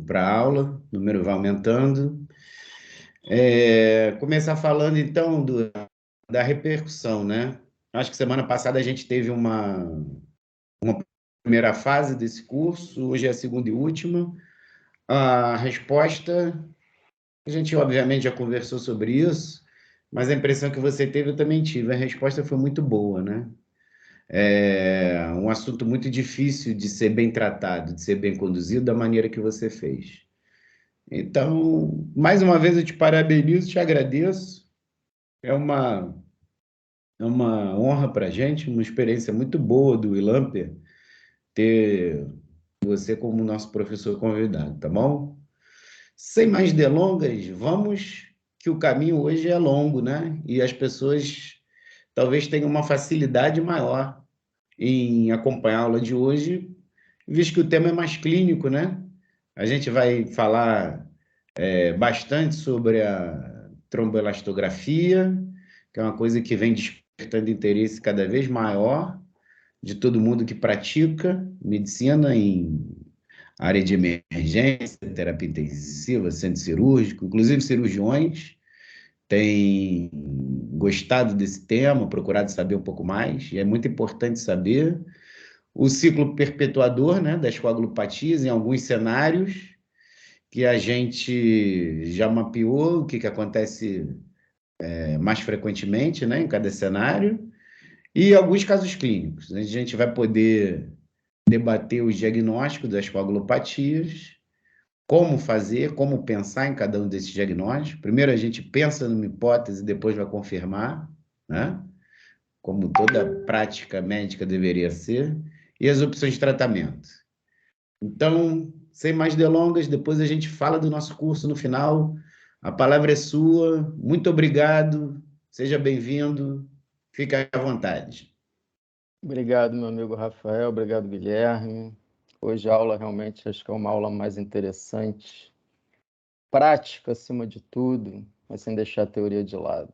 para a aula, o número vai aumentando. Começar falando, então, da repercussão, né? Acho que semana passada a gente teve uma primeira fase desse curso, hoje é a segunda e última. A resposta, a gente obviamente já conversou sobre isso, mas a impressão que você teve eu também tive. A resposta foi muito boa, né? É um assunto muito difícil de ser bem tratado, de ser bem conduzido da maneira que você fez. Então, mais uma vez eu te parabenizo, te agradeço. É uma honra para a gente, uma experiência muito boa do Ilamper ter você como nosso professor convidado, tá bom? Sem mais delongas, vamos que o caminho hoje é longo, né? E as pessoas talvez tenham uma facilidade maior em acompanhar a aula de hoje, visto que o tema é mais clínico, né? A gente vai falar bastante sobre a tromboelastografia, que é uma coisa que vem despertando interesse cada vez maior de todo mundo que pratica medicina em área de emergência, terapia intensiva, centro cirúrgico, inclusive cirurgiões têm gostado desse tema, procurado saber um pouco mais, e é muito importante saber o ciclo perpetuador, né, das coagulopatias em alguns cenários que a gente já mapeou, o que acontece mais frequentemente, né, em cada cenário, e alguns casos clínicos. A gente vai poder debater os diagnósticos das coagulopatias, como fazer, como pensar em cada um desses diagnósticos. Primeiro a gente pensa numa hipótese, depois vai confirmar, né? Como toda prática médica deveria ser, e as opções de tratamento. Então, sem mais delongas, depois a gente fala do nosso curso no final. A palavra é sua. Muito obrigado. Seja bem-vindo. Fique à vontade. Obrigado, meu amigo Rafael. Obrigado, Guilherme. Hoje a aula realmente acho que é uma aula mais interessante, prática acima de tudo, mas sem deixar a teoria de lado.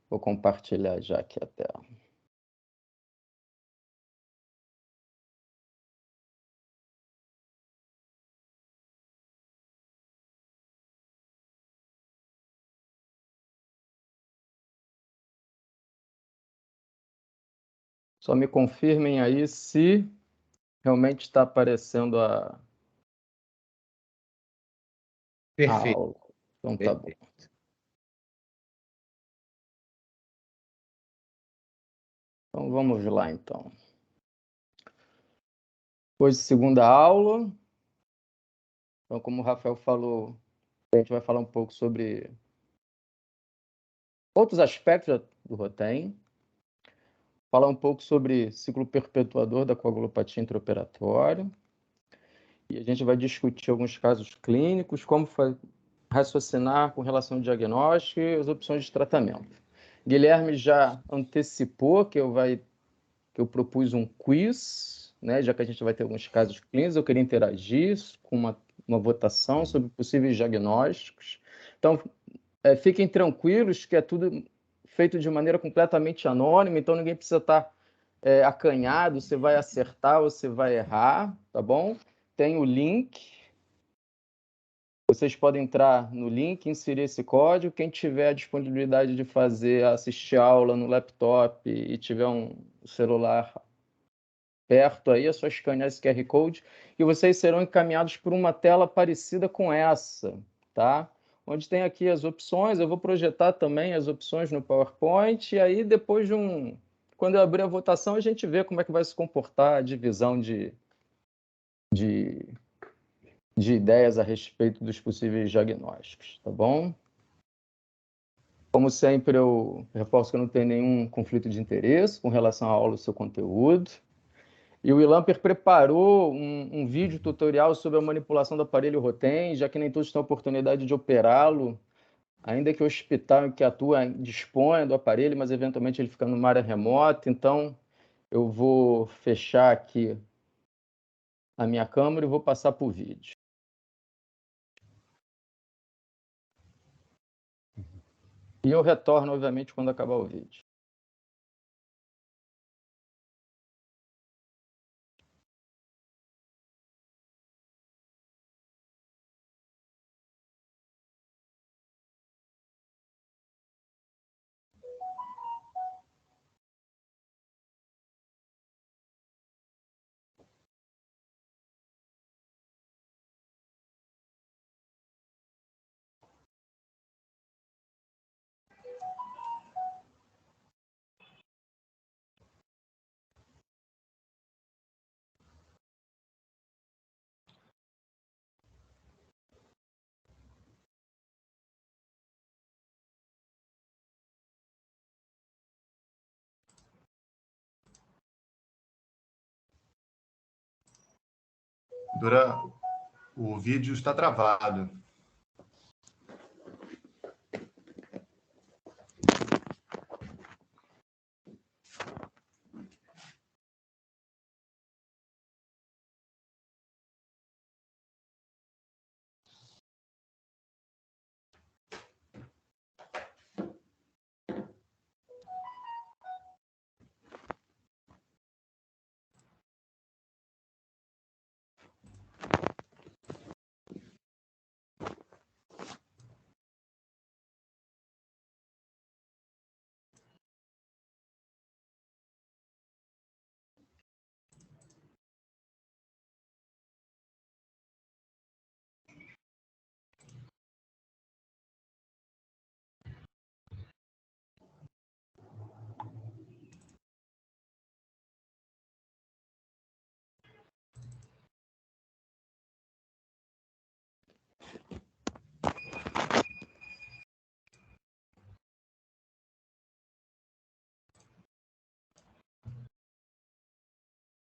Vou compartilhar já aqui a tela. Só me confirmem aí se realmente está aparecendo a Perfeito. aula. Então tá bom. Perfeito. Então vamos lá, então. Hoje, segunda aula. Então, como o Rafael falou, a gente vai falar um pouco sobre outros aspectos do Rotem, falar um pouco sobre ciclo perpetuador da coagulopatia intraoperatória, e a gente vai discutir alguns casos clínicos, como raciocinar com relação ao diagnóstico e as opções de tratamento. Guilherme já antecipou que eu propus um quiz, né, já que a gente vai ter alguns casos clínicos, eu queria interagir com uma votação sobre possíveis diagnósticos. Então, fiquem tranquilos que é tudo feito de maneira completamente anônima, então ninguém precisa estar acanhado, você vai acertar ou você vai errar, tá bom? Tem o link, vocês podem entrar no link, inserir esse código, quem tiver a disponibilidade de assistir a aula no laptop e tiver um celular perto aí, é só escanear esse QR Code e vocês serão encaminhados por uma tela parecida com essa, tá? Onde tem aqui as opções, eu vou projetar também as opções no PowerPoint, e aí depois quando eu abrir a votação, a gente vê como é que vai se comportar a divisão de ideias a respeito dos possíveis diagnósticos, tá bom? Como sempre, eu reforço que eu não tenho nenhum conflito de interesse com relação à aula e seu conteúdo. E o Ilamper preparou um vídeo tutorial sobre a manipulação do aparelho Rotem, já que nem todos têm a oportunidade de operá-lo, ainda que o hospital em que atua disponha do aparelho, mas eventualmente ele fica numa área remota. Então, eu vou fechar aqui a minha câmera e vou passar para o vídeo. E eu retorno, obviamente, quando acabar o vídeo. Duran, o vídeo está travado.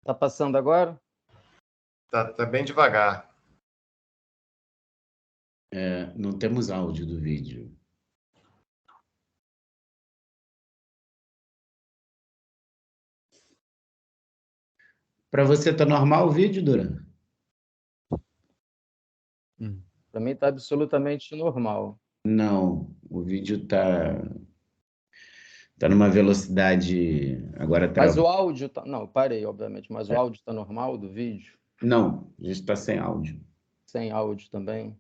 Tá passando agora? Tá bem devagar. Não temos áudio do vídeo. Para você tá normal o vídeo, Duran? Para mim está absolutamente normal. Não, o vídeo tá numa velocidade agora Mas travou. o áudio tá... Não, parei, obviamente, mas o áudio está normal do vídeo? Não, a gente está sem áudio. Sem áudio também?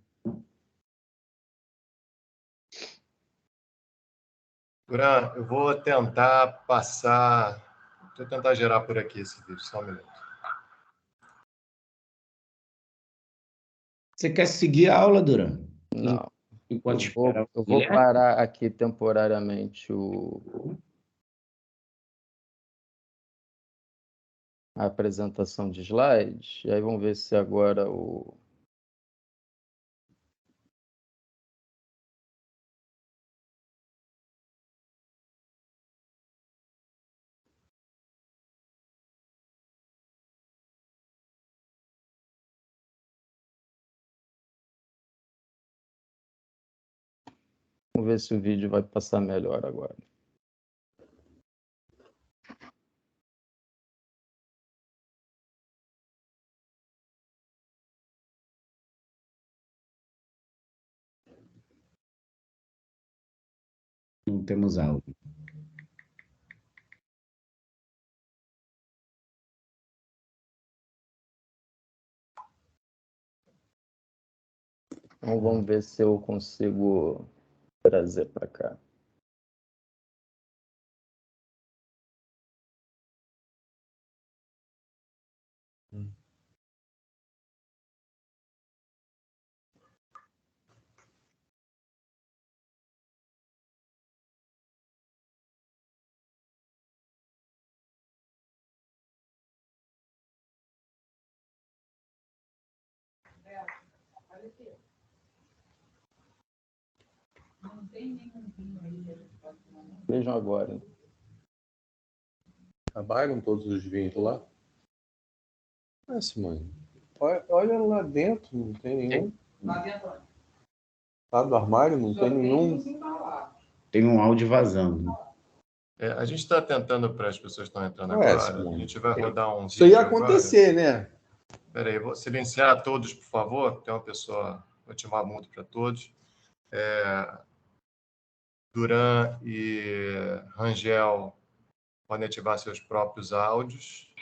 Duran, eu vou tentar passar... Vou tentar gerar por aqui esse vídeo, só um minuto. Você quer seguir a aula, Duran? Não. Enquanto espera o Eu vou Guilherme? parar aqui temporariamente a apresentação de slides, e aí vamos ver se agora o... Vamos ver se o vídeo vai passar melhor agora. Não temos áudio. Então vamos ver se eu consigo trazer para cá. Vejam agora. Acabaram todos os vinhos lá? Simone. Olha lá dentro, não tem nenhum. Lá dentro. Lá do armário, não tem nenhum. Tem um áudio vazando. A gente está tentando para as pessoas que estão entrando Ué, agora. Simone. A gente vai rodar um Isso ia vídeo agora. acontecer, né? Espera aí, vou silenciar todos, por favor. Tem uma pessoa, vou ativar mudo para todos. Duran e Rangel podem ativar seus próprios áudios.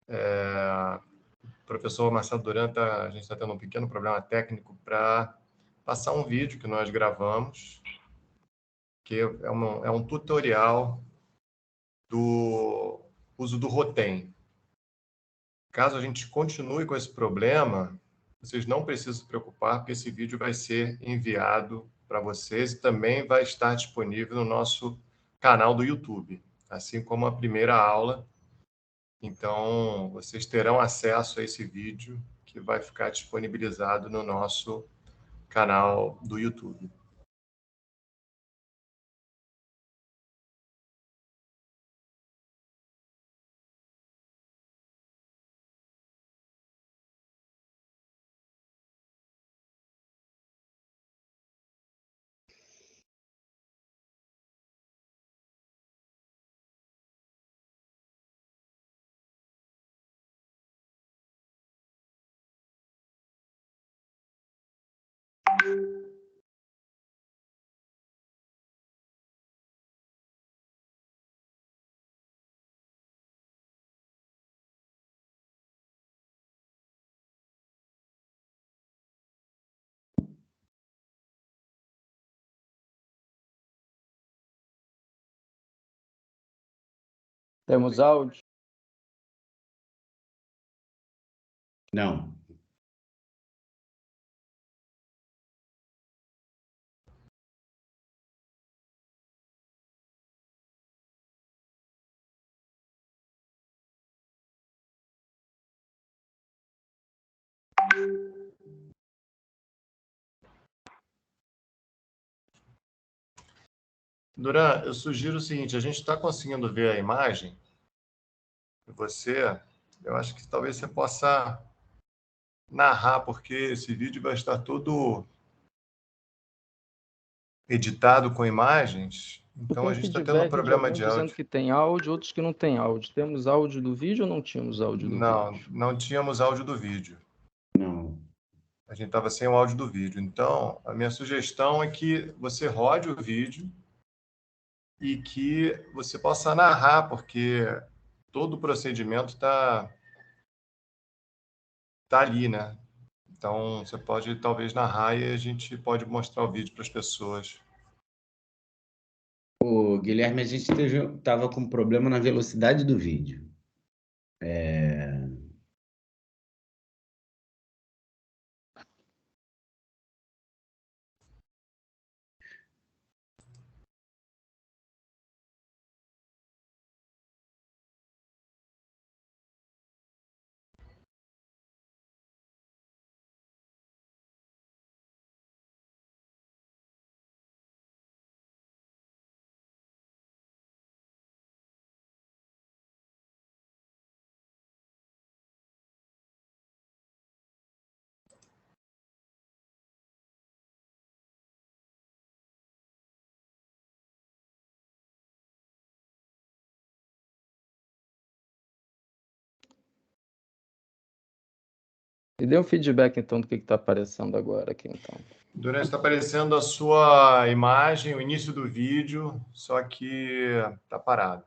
O professor Marcelo Duran, a gente está tendo um pequeno problema técnico para passar um vídeo que nós gravamos, que é um tutorial do uso do Rotem. Caso a gente continue com esse problema, vocês não precisam se preocupar, porque esse vídeo vai ser enviado para vocês e também vai estar disponível no nosso canal do YouTube, assim como a primeira aula. Então, vocês terão acesso a esse vídeo que vai ficar disponibilizado no nosso canal do YouTube. Temos áudio? Não. Duran, eu sugiro o seguinte, a gente está conseguindo ver a imagem, eu acho que talvez você possa narrar, porque esse vídeo vai estar todo editado com imagens, então a gente está tendo um problema de dizendo áudio. que tem áudio, outros que não tem áudio. Temos áudio do vídeo ou não tínhamos áudio do vídeo? Não tínhamos áudio do vídeo. Não. A gente estava sem o áudio do vídeo. Então, a minha sugestão é que você rode o vídeo e que você possa narrar, porque todo o procedimento está ali, né? Então, você pode talvez narrar e a gente pode mostrar o vídeo para as pessoas. O Guilherme, a gente estava com problema na velocidade do vídeo. E dê um feedback, então, do que está aparecendo agora aqui, então. Durante está aparecendo a sua imagem, o início do vídeo, só que está parado.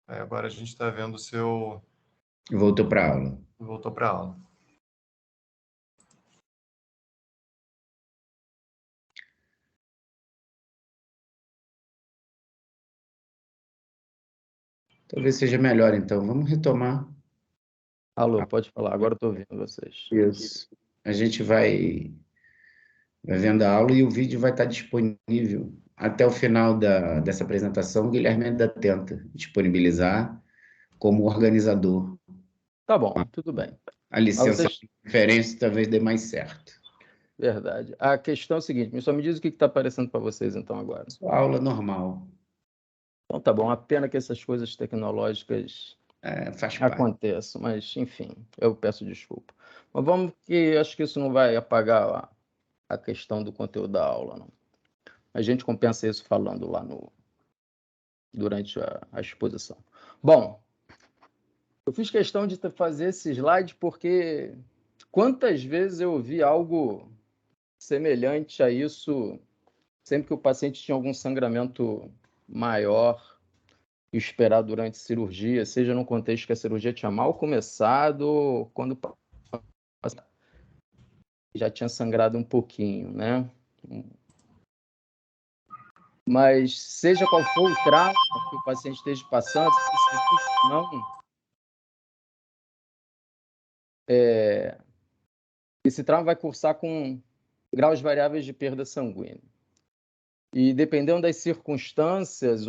Aí agora a gente está vendo o seu... Voltou para a aula. Voltou para a aula. Talvez seja melhor, então. Vamos retomar. Alô, pode falar. Agora eu estou ouvindo vocês. Isso. A gente vai vendo a aula e o vídeo vai estar disponível até o final dessa apresentação. O Guilherme ainda tenta disponibilizar como organizador. Tá bom, tudo bem. A licença vocês... de referência talvez dê mais certo. Verdade. A questão é a seguinte, só me diz o que está aparecendo para vocês, então, agora. Sua aula normal. Então, tá bom. A pena que essas coisas tecnológicas faz parte. aconteçam, mas, enfim, eu peço desculpa. Mas vamos que acho que isso não vai apagar a questão do conteúdo da aula, não. A gente compensa isso falando lá durante a exposição. Bom, eu fiz questão de fazer esse slide porque quantas vezes eu ouvi algo semelhante a isso sempre que o paciente tinha algum sangramento maior e esperado durante a cirurgia, seja no contexto que a cirurgia tinha mal começado, ou quando já tinha sangrado um pouquinho, né? Mas seja qual for o trauma que o paciente esteja passando, esse trauma vai cursar com graus variáveis de perda sanguínea. E dependendo das circunstâncias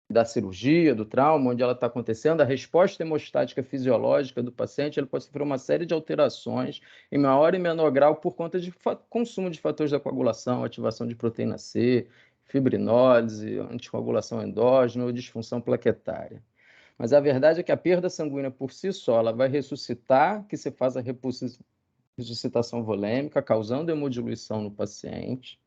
da cirurgia, do trauma, onde ela está acontecendo, a resposta hemostática fisiológica do paciente ele pode sofrer uma série de alterações em maior e menor grau por conta de consumo de fatores da coagulação, ativação de proteína C, fibrinólise, anticoagulação endógena ou disfunção plaquetária. Mas a verdade é que a perda sanguínea por si só ela vai ressuscitar, que se faz a ressuscitação volêmica, causando hemodiluição no paciente.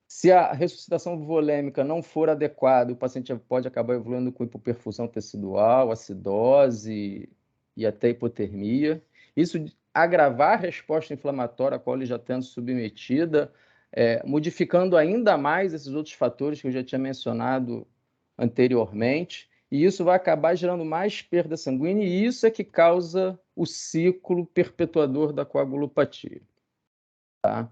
Se a ressuscitação volêmica não for adequada, o paciente pode acabar evoluindo com hipoperfusão tecidual, acidose e até hipotermia. Isso agravar a resposta inflamatória a qual ele já está submetida, modificando ainda mais esses outros fatores que eu já tinha mencionado anteriormente, e isso vai acabar gerando mais perda sanguínea, e isso é que causa o ciclo perpetuador da coagulopatia. Tá?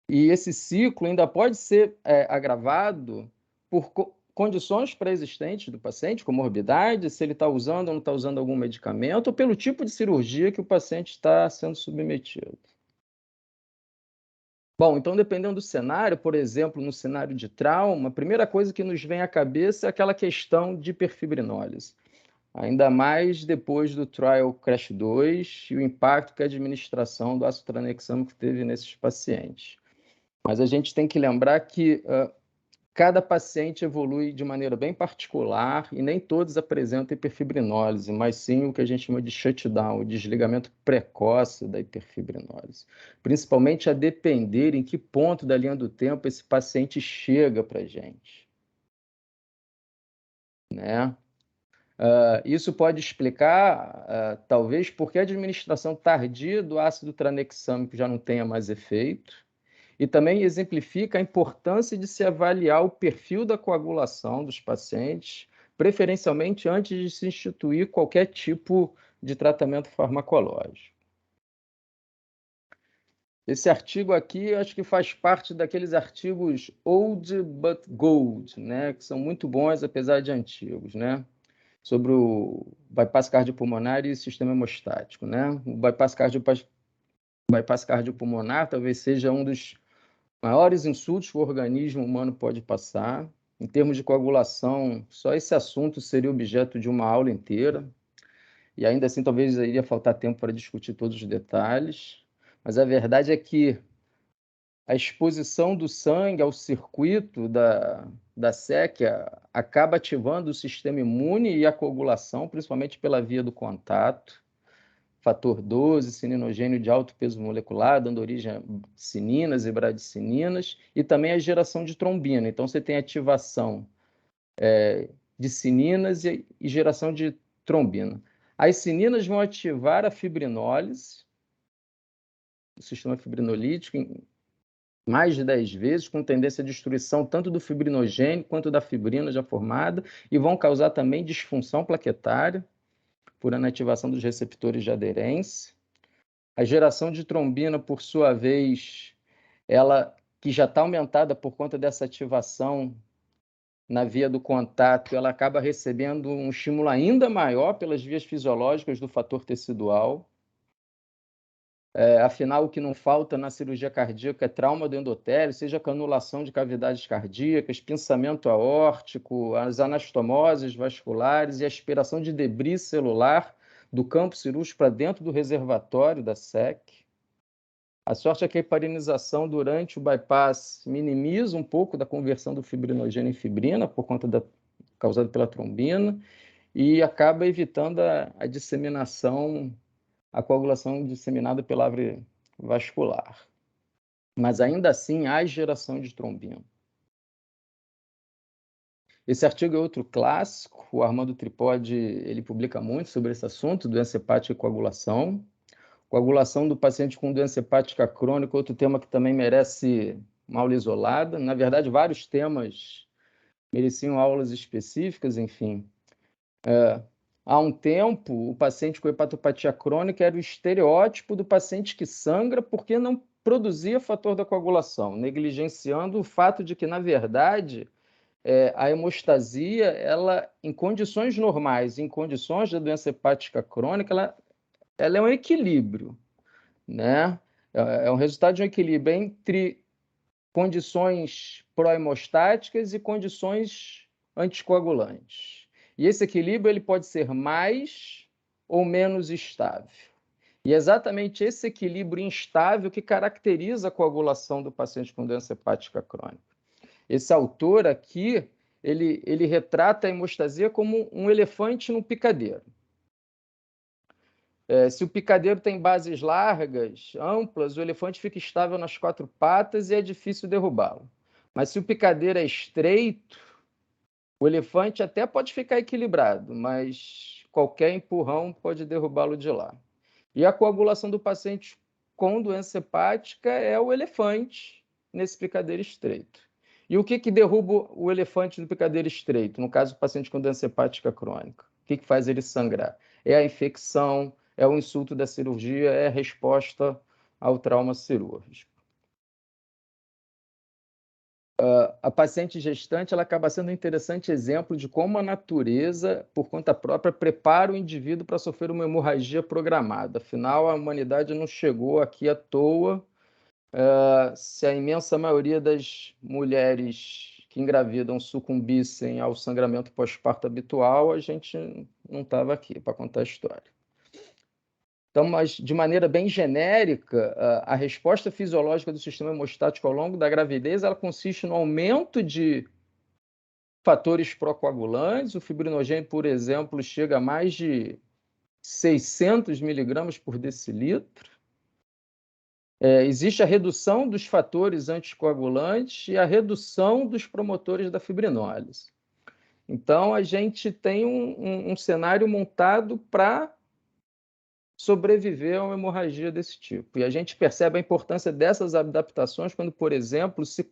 E esse ciclo ainda pode ser agravado por condições pré-existentes do paciente, comorbidade, se ele está usando ou não está usando algum medicamento, ou pelo tipo de cirurgia que o paciente está sendo submetido. Bom, então, dependendo do cenário, por exemplo, no cenário de trauma, a primeira coisa que nos vem à cabeça é aquela questão de hiperfibrinólise. Ainda mais depois do Trial Crash 2 e o impacto que a administração do ácido tranexâmico teve nesses pacientes. Mas a gente tem que lembrar que cada paciente evolui de maneira bem particular e nem todos apresentam hiperfibrinólise, mas sim o que a gente chama de shutdown, o desligamento precoce da hiperfibrinólise. Principalmente a depender em que ponto da linha do tempo esse paciente chega para a gente. Né? Isso pode explicar, talvez, por que a administração tardia do ácido tranexâmico já não tenha mais efeito, e também exemplifica a importância de se avaliar o perfil da coagulação dos pacientes, preferencialmente antes de se instituir qualquer tipo de tratamento farmacológico. Esse artigo aqui, acho que faz parte daqueles artigos old but gold, né, que são muito bons, apesar de antigos, né, sobre o bypass cardiopulmonar e sistema hemostático, né? O bypass cardiopulmonar talvez seja um dos maiores insultos que o organismo humano pode passar. Em termos de coagulação, só esse assunto seria objeto de uma aula inteira. E ainda assim, talvez iria faltar tempo para discutir todos os detalhes. Mas a verdade é que a exposição do sangue ao circuito da séquia acaba ativando o sistema imune e a coagulação, principalmente pela via do contato. Fator 12, sininogênio de alto peso molecular, dando origem a sininas e bradicininas, e também a geração de trombina. Então, você tem ativação de sininas e geração de trombina. As sininas vão ativar a fibrinólise, o sistema fibrinolítico, em mais de 10 vezes, com tendência à destruição tanto do fibrinogênio quanto da fibrina já formada, e vão causar também disfunção plaquetária por inativação dos receptores de aderência. A geração de trombina, por sua vez, ela que já está aumentada por conta dessa ativação na via do contato, ela acaba recebendo um estímulo ainda maior pelas vias fisiológicas do fator tecidual. Afinal, o que não falta na cirurgia cardíaca é trauma do endotélio, seja canulação de cavidades cardíacas, pinçamento aórtico, as anastomoses vasculares e aspiração de debris celular do campo cirúrgico para dentro do reservatório da SEC. A sorte é que a heparinização durante o bypass minimiza um pouco da conversão do fibrinogênio em fibrina, por conta causada pela trombina, e acaba evitando a disseminação, a coagulação disseminada pela árvore vascular. Mas ainda assim há geração de trombina. Esse artigo é outro clássico, o Armando Tripodi ele publica muito sobre esse assunto, doença hepática e coagulação. Coagulação do paciente com doença hepática crônica, outro tema que também merece uma aula isolada. Na verdade, vários temas mereciam aulas específicas, enfim. Há um tempo, o paciente com hepatopatia crônica era o estereótipo do paciente que sangra porque não produzia fator da coagulação, negligenciando o fato de que, na verdade, a hemostasia, ela, em condições normais, em condições da doença hepática crônica, ela é um equilíbrio, né? É um resultado de um equilíbrio entre condições pró-hemostáticas e condições anticoagulantes. E esse equilíbrio ele pode ser mais ou menos estável. E é exatamente esse equilíbrio instável que caracteriza a coagulação do paciente com doença hepática crônica. Esse autor aqui, ele retrata a hemostasia como um elefante num picadeiro. Se o picadeiro tem bases largas, amplas, o elefante fica estável nas 4 patas e é difícil derrubá-lo. Mas se o picadeiro é estreito, o elefante até pode ficar equilibrado, mas qualquer empurrão pode derrubá-lo de lá. E a coagulação do paciente com doença hepática é o elefante nesse picadeiro estreito. E o que derruba o elefante no picadeiro estreito? No caso do paciente com doença hepática crônica. O que faz ele sangrar? É a infecção, é o insulto da cirurgia, é a resposta ao trauma cirúrgico. a paciente gestante ela acaba sendo um interessante exemplo de como a natureza, por conta própria, prepara o indivíduo para sofrer uma hemorragia programada. Afinal, a humanidade não chegou aqui à toa. Se a imensa maioria das mulheres que engravidam sucumbissem ao sangramento pós-parto habitual, a gente não estava aqui para contar a história. Então, mas de maneira bem genérica, a resposta fisiológica do sistema hemostático ao longo da gravidez, ela consiste no aumento de fatores procoagulantes. O fibrinogênio, por exemplo, chega a mais de 600 miligramas por decilitro. Existe a redução dos fatores anticoagulantes e a redução dos promotores da fibrinólise. Então, a gente tem um cenário montado para sobreviver a uma hemorragia desse tipo. E a gente percebe a importância dessas adaptações quando, por exemplo, se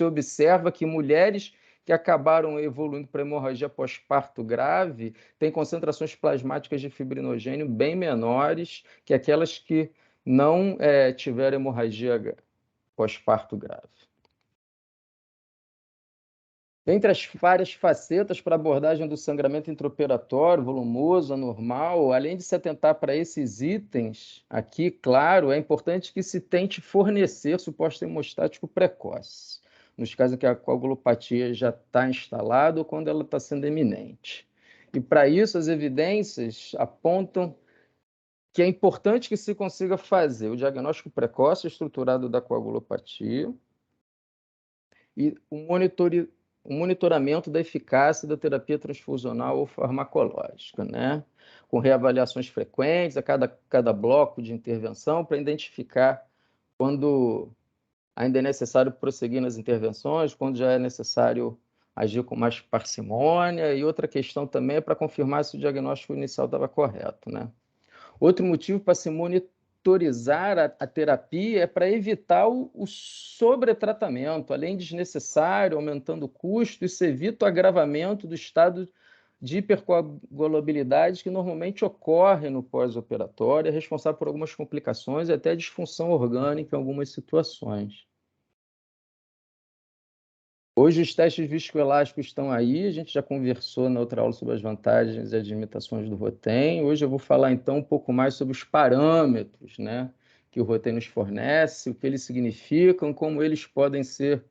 observa que mulheres que acabaram evoluindo para hemorragia pós-parto grave têm concentrações plasmáticas de fibrinogênio bem menores que aquelas que não tiveram hemorragia pós-parto grave. Entre as várias facetas para a abordagem do sangramento intraoperatório, volumoso, anormal, além de se atentar para esses itens, aqui, claro, é importante que se tente fornecer suporte hemostático precoce, nos casos em que a coagulopatia já está instalada ou quando ela está sendo eminente. E, para isso, as evidências apontam que é importante que se consiga fazer o diagnóstico precoce estruturado da coagulopatia e o monitoramento da eficácia da terapia transfusional ou farmacológica, né? Com reavaliações frequentes a cada bloco de intervenção para identificar quando ainda é necessário prosseguir nas intervenções, quando já é necessário agir com mais parcimônia. E outra questão também é para confirmar se o diagnóstico inicial estava correto, né? Outro motivo para se monitorizar a terapia é para evitar o sobretratamento, além desnecessário, aumentando o custo, isso evita o agravamento do estado de hipercoagulabilidade que normalmente ocorre no pós-operatório, é responsável por algumas complicações e até disfunção orgânica em algumas situações. Hoje os testes viscoelásticos estão aí, a gente já conversou na outra aula sobre as vantagens e as limitações do Rotem. Hoje eu vou falar então um pouco mais sobre os parâmetros, né, que o Rotem nos fornece, o que eles significam, como eles podem ser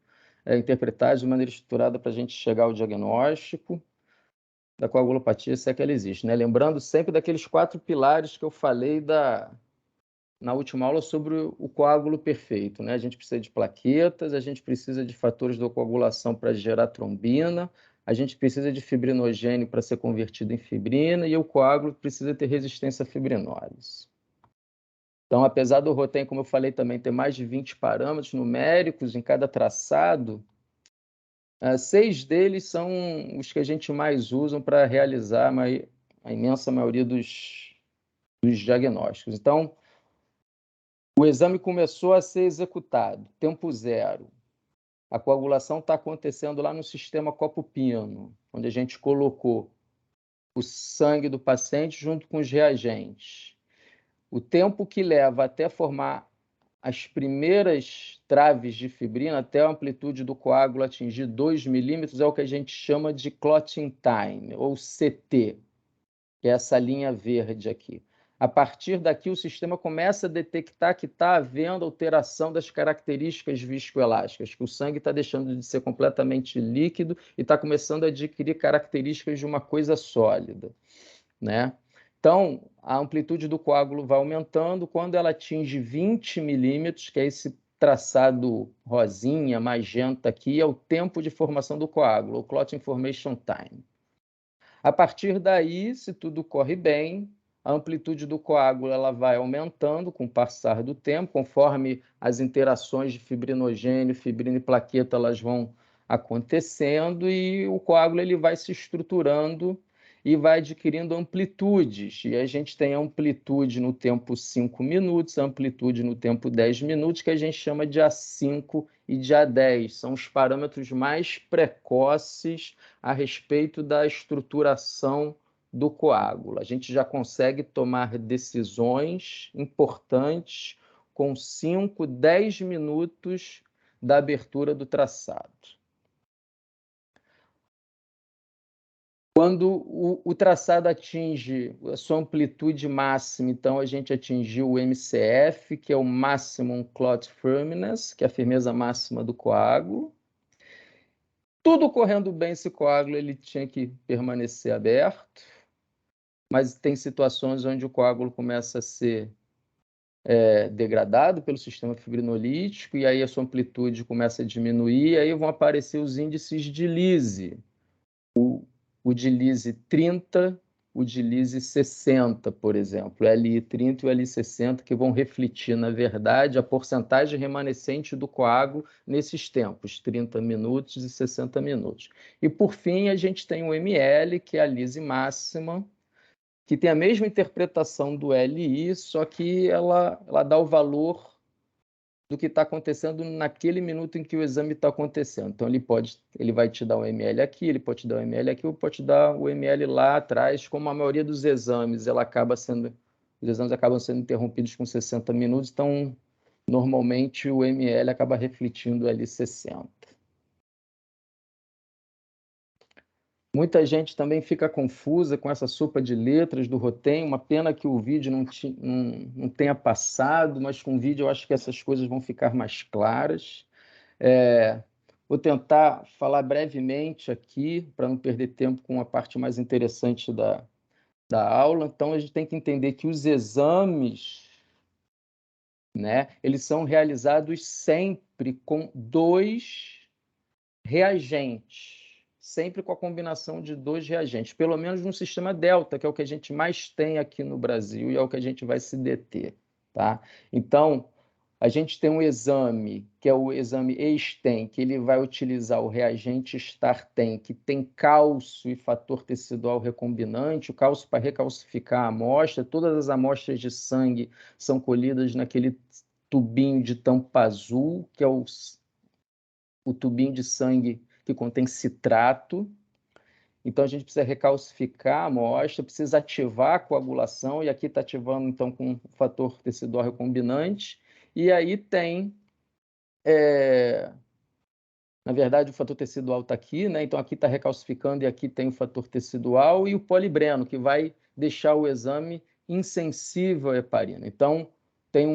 interpretados de maneira estruturada para a gente chegar ao diagnóstico da coagulopatia, se é que ela existe, né? Lembrando sempre daqueles 4 pilares que eu falei na última aula sobre o coágulo perfeito, né? A gente precisa de plaquetas, a gente precisa de fatores de coagulação para gerar trombina, a gente precisa de fibrinogênio para ser convertido em fibrina e o coágulo precisa ter resistência à fibrinólise. Então, apesar do Rotem, como eu falei, também ter mais de 20 parâmetros numéricos em cada traçado, 6 deles são os que a gente mais usa para realizar a imensa maioria dos diagnósticos. Então, o exame começou a ser executado, tempo zero. A coagulação está acontecendo lá no sistema copo-pino, onde a gente colocou o sangue do paciente junto com os reagentes. O tempo que leva até formar as primeiras traves de fibrina, até a amplitude do coágulo atingir 2 milímetros, é o que a gente chama de clotting time, ou CT, que é essa linha verde aqui. A partir daqui, o sistema começa a detectar que está havendo alteração das características viscoelásticas, que o sangue está deixando de ser completamente líquido e está começando a adquirir características de uma coisa sólida, né? Então, a amplitude do coágulo vai aumentando. Quando ela atinge 20 milímetros, que é esse traçado rosinha, magenta aqui, é o tempo de formação do coágulo, o clotting formation time. A partir daí, se tudo corre bem, a amplitude do coágulo ela vai aumentando com o passar do tempo, conforme as interações de fibrinogênio, fibrina e plaqueta elas vão acontecendo e o coágulo ele vai se estruturando e vai adquirindo amplitudes. E a gente tem amplitude no tempo 5 minutos, amplitude no tempo 10 minutos, que a gente chama de A5 e de A10. São os parâmetros mais precoces a respeito da estruturação do coágulo. A gente já consegue tomar decisões importantes com 5, 10 minutos da abertura do traçado. Quando o traçado atinge a sua amplitude máxima, então a gente atingiu o MCF, que é o Maximum Clot Firmness, que é a firmeza máxima do coágulo. Tudo correndo bem, esse coágulo ele tinha que permanecer aberto, mas tem situações onde o coágulo começa a ser degradado pelo sistema fibrinolítico, e aí a sua amplitude começa a diminuir, e aí vão aparecer os índices de Lise. O de Lise 30, o de Lise 60, por exemplo, o LI 30 e o LI 60, que vão refletir, na verdade, a porcentagem remanescente do coágulo nesses tempos, 30 minutos e 60 minutos. E, por fim, a gente tem o ML, que é a Lise máxima, que tem a mesma interpretação do LI, só que ela dá o valor do que está acontecendo naquele minuto em que o exame está acontecendo. Então, ele vai te dar o ml aqui, ele pode te dar o ml aqui, ou pode te dar o ml lá atrás, como a maioria dos exames, os exames acabam sendo interrompidos com 60 minutos, então, normalmente, o ml acaba refletindo ali 60. Muita gente também fica confusa com essa sopa de letras do Rotem, uma pena que o vídeo não tenha passado, mas com o vídeo eu acho que essas coisas vão ficar mais claras. Vou tentar falar brevemente aqui, para não perder tempo com a parte mais interessante da aula. Então, a gente tem que entender que os exames, né, eles são realizados sempre com 2 reagentes. Sempre com a combinação de 2 reagentes, pelo menos no sistema delta, que é o que a gente mais tem aqui no Brasil e é o que a gente vai se deter, tá? Então, a gente tem um exame, que é o exame ESTEM, que ele vai utilizar o reagente STAR-TEM, que tem cálcio e fator tecidual recombinante, o cálcio para recalcificar a amostra. Todas as amostras de sangue são colhidas naquele tubinho de tampa azul, que é o tubinho de sangue que contém citrato. Então, a gente precisa recalcificar a amostra, precisa ativar a coagulação, e aqui está ativando, então, com o fator tecidual recombinante. E aí tem, na verdade, o fator tecidual está aqui, né? Então, aqui está recalcificando, e aqui tem o fator tecidual e o polibreno, que vai deixar o exame insensível à heparina. Então, tem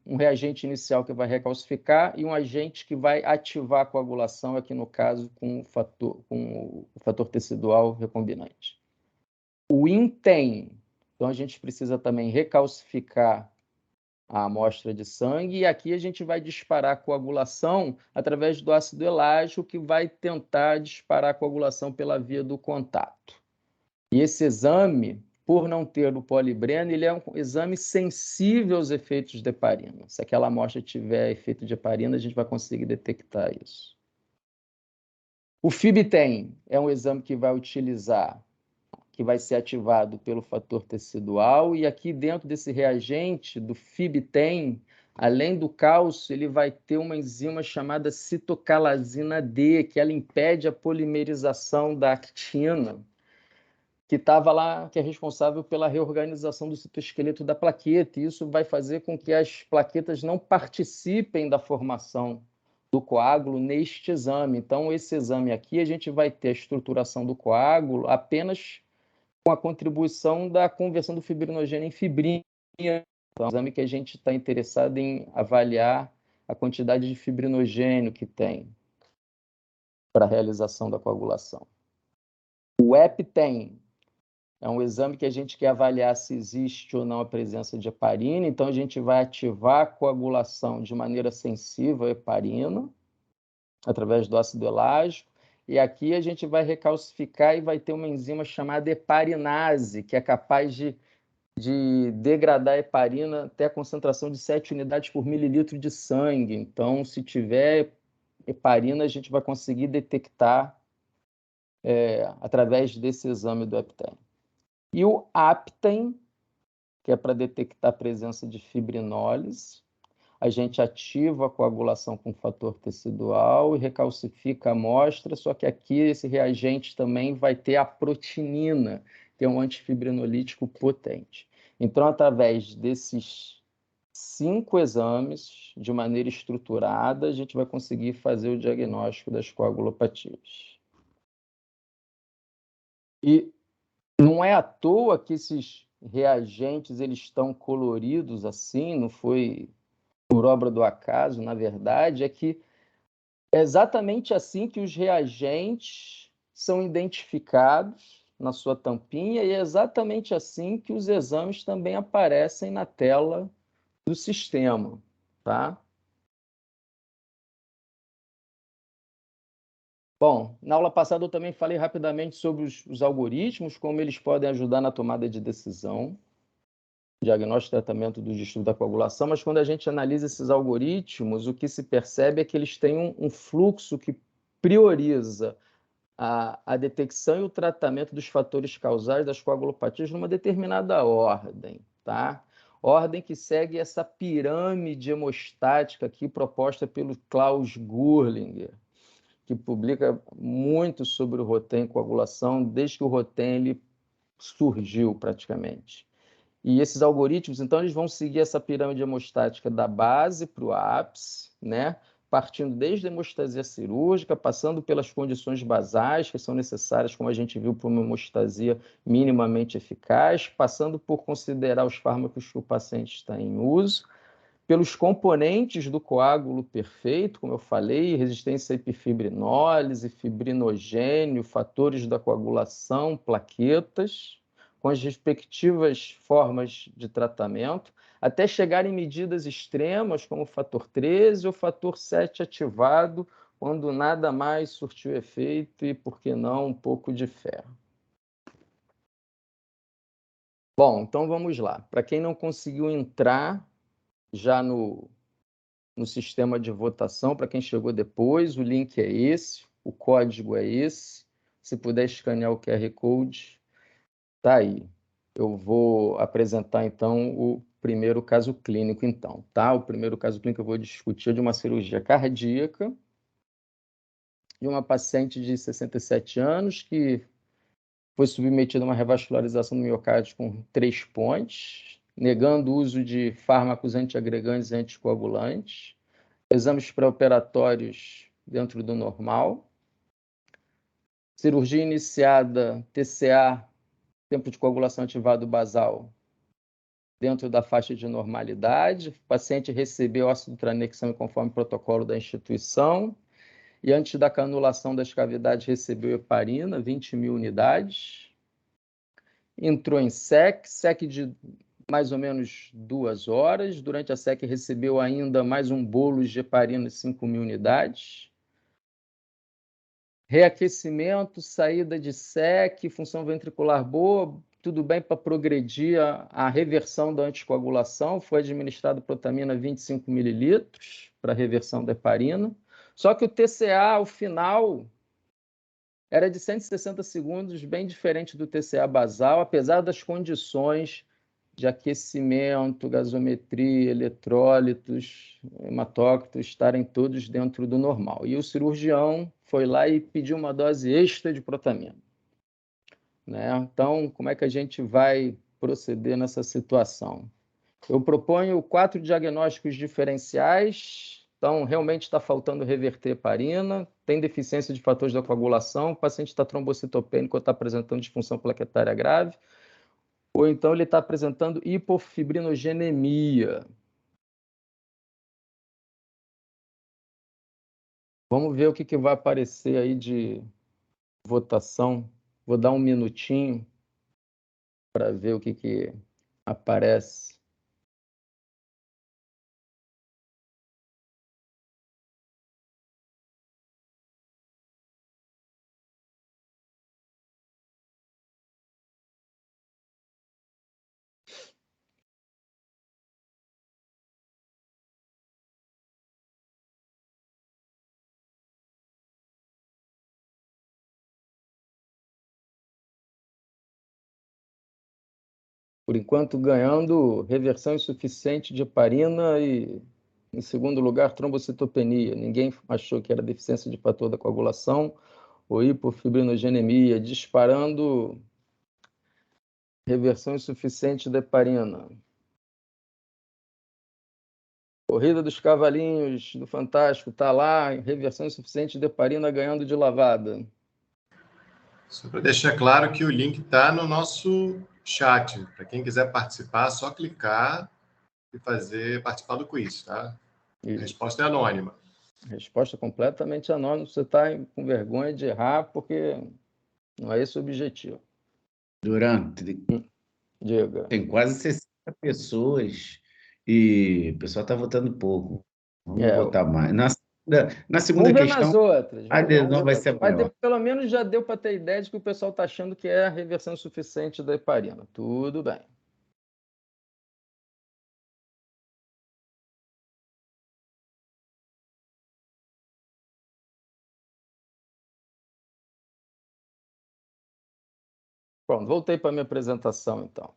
um reagente inicial que vai recalcificar e um agente que vai ativar a coagulação, aqui no caso com o fator tecidual recombinante. O INTEM, então a gente precisa também recalcificar a amostra de sangue, e aqui a gente vai disparar a coagulação através do ácido elágico, que vai tentar disparar a coagulação pela via do contato. E esse exame, por não ter o polibreno, ele é um exame sensível aos efeitos de heparina. Se aquela amostra tiver efeito de heparina, a gente vai conseguir detectar isso. O FibTEM é um exame que vai ser ativado pelo fator tecidual, e aqui dentro desse reagente, do FibTEM, além do cálcio, ele vai ter uma enzima chamada citocalasina D, que ela impede a polimerização da actina, que estava lá, que é responsável pela reorganização do citoesqueleto da plaqueta, e isso vai fazer com que as plaquetas não participem da formação do coágulo neste exame. Então, esse exame aqui, a gente vai ter a estruturação do coágulo apenas com a contribuição da conversão do fibrinogênio em fibrina. Então, é um exame que a gente está interessado em avaliar a quantidade de fibrinogênio que tem para a realização da coagulação. O EPTEM é um exame que a gente quer avaliar se existe ou não a presença de heparina, então a gente vai ativar a coagulação de maneira sensível à heparina, através do ácido elágico, e aqui a gente vai recalcificar e vai ter uma enzima chamada heparinase, que é capaz de degradar a heparina até a concentração de 7 unidades por mililitro de sangue. Então, se tiver heparina, a gente vai conseguir detectar através desse exame do EPTEM. E o APTEM, que é para detectar a presença de fibrinólise, a gente ativa a coagulação com fator tecidual e recalcifica a amostra, só que aqui esse reagente também vai ter a protinina, que é um antifibrinolítico potente. Então, através desses 5 exames de maneira estruturada, a gente vai conseguir fazer o diagnóstico das coagulopatias. E não é à toa que esses reagentes eles estão coloridos assim, não foi por obra do acaso, na verdade, é que é exatamente assim que os reagentes são identificados na sua tampinha e é exatamente assim que os exames também aparecem na tela do sistema, tá? Bom, na aula passada eu também falei rapidamente sobre os algoritmos, como eles podem ajudar na tomada de decisão, diagnóstico e tratamento do distúrbio da coagulação, mas quando a gente analisa esses algoritmos, o que se percebe é que eles têm um fluxo que prioriza a detecção e o tratamento dos fatores causais das coagulopatias numa determinada ordem, tá? Ordem que segue essa pirâmide hemostática aqui proposta pelo Klaus Gurlinger, que publica muito sobre o Rotem e coagulação desde que o Rotem ele surgiu praticamente. E esses algoritmos, então, eles vão seguir essa pirâmide hemostática da base para o ápice, né? Partindo desde a hemostasia cirúrgica, passando pelas condições basais que são necessárias, como a gente viu, para uma hemostasia minimamente eficaz, passando por considerar os fármacos que o paciente está em uso, pelos componentes do coágulo perfeito, como eu falei, resistência à epifibrinólise, fibrinogênio, fatores da coagulação, plaquetas, com as respectivas formas de tratamento, até chegar em medidas extremas, como o fator 13 ou fator 7 ativado, quando nada mais surtiu efeito e, por que não, um pouco de ferro. Bom, então vamos lá. Para quem não conseguiu entrar já no sistema de votação, para quem chegou depois, o link é esse, o código é esse. Se puder escanear o QR Code, tá aí. Eu vou apresentar, então, o primeiro caso clínico, então, tá? O primeiro caso clínico que eu vou discutir é de uma cirurgia cardíaca de uma paciente de 67 anos que foi submetida a uma revascularização do miocárdio com 3 pontes, negando o uso de fármacos antiagregantes e anticoagulantes, exames pré-operatórios dentro do normal, cirurgia iniciada, TCA, tempo de coagulação ativado basal, dentro da faixa de normalidade, o paciente recebeu ácido tranexame conforme o protocolo da instituição, e antes da canulação das cavidades recebeu heparina, 20.000 unidades, entrou em SEC de mais ou menos 2 horas, durante a SEC recebeu ainda mais um bolo de heparina de 5.000 unidades, reaquecimento, saída de SEC, função ventricular boa, tudo bem para progredir a reversão da anticoagulação, foi administrado protamina 25 mililitros para reversão da heparina, só que o TCA, ao final, era de 160 segundos, bem diferente do TCA basal, apesar das condições de aquecimento, gasometria, eletrólitos, hematócritos estarem todos dentro do normal. E o cirurgião foi lá e pediu uma dose extra de protamina, né? Então, como é que a gente vai proceder nessa situação? Eu proponho 4 diagnósticos diferenciais. Então, realmente está faltando reverter heparina, tem deficiência de fatores da coagulação, o paciente está trombocitopênico ou está apresentando disfunção plaquetária grave, ou então ele está apresentando hipofibrinogenemia. Vamos ver o que vai aparecer aí de votação. Vou dar um minutinho para ver o que aparece. Por enquanto, ganhando reversão insuficiente de heparina e, em segundo lugar, trombocitopenia. Ninguém achou que era deficiência de fator da coagulação ou hipofibrinogenemia, disparando reversão insuficiente da heparina. Corrida dos Cavalinhos do Fantástico, está lá, reversão insuficiente de heparina ganhando de lavada. Só para deixar claro que o link está no nosso chat. Para quem quiser participar, é só clicar e participar do quiz, tá? A resposta é anônima. Resposta completamente anônima. Você está com vergonha de errar, porque não é esse o objetivo. Durante, Diga. tem quase 60 pessoas e o pessoal está votando pouco. Vamos votar mais. Na segunda Vamos ver nas questão, outras. a adesão vai ser maior. Pelo menos já deu para ter ideia de que o pessoal está achando que é a reversão insuficiente da heparina. Tudo bem. Pronto, voltei para a minha apresentação, então.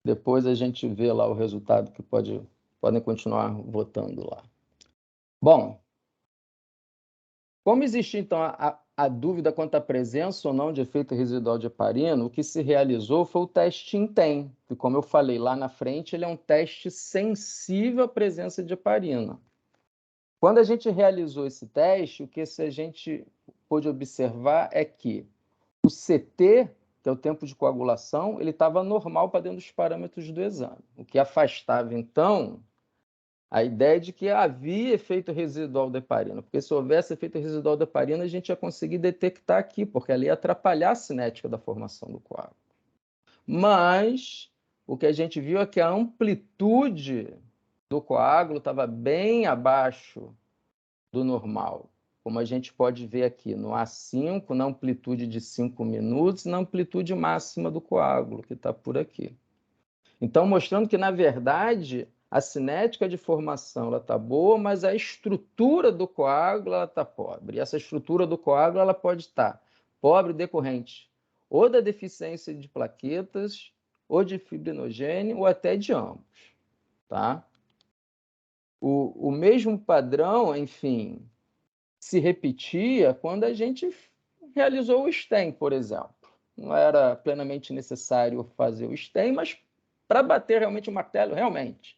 Depois a gente vê lá o resultado que podem continuar votando lá. Bom, como existe, então, a dúvida quanto à presença ou não de efeito residual de heparina, o que se realizou foi o teste INTEM, que, como eu falei lá na frente, ele é um teste sensível à presença de heparina. Quando a gente realizou esse teste, o que a gente pôde observar é que o CT, que é o tempo de coagulação, ele estava normal para dentro dos parâmetros do exame, o que afastava, então, a ideia de que havia efeito residual da heparina, porque se houvesse efeito residual da heparina, a gente ia conseguir detectar aqui, porque ali ia atrapalhar a cinética da formação do coágulo. Mas o que a gente viu é que a amplitude do coágulo estava bem abaixo do normal, como a gente pode ver aqui no A5, na amplitude de 5 minutos, na amplitude máxima do coágulo, que está por aqui. Então, mostrando que, na verdade, a cinética de formação está boa, mas a estrutura do coágulo está pobre. E essa estrutura do coágulo ela pode estar pobre decorrente ou da deficiência de plaquetas, ou de fibrinogênio, ou até de ambos. Tá? O mesmo padrão, enfim, se repetia quando a gente realizou o STEM, por exemplo. Não era plenamente necessário fazer o STEM, mas para bater realmente o martelo, realmente,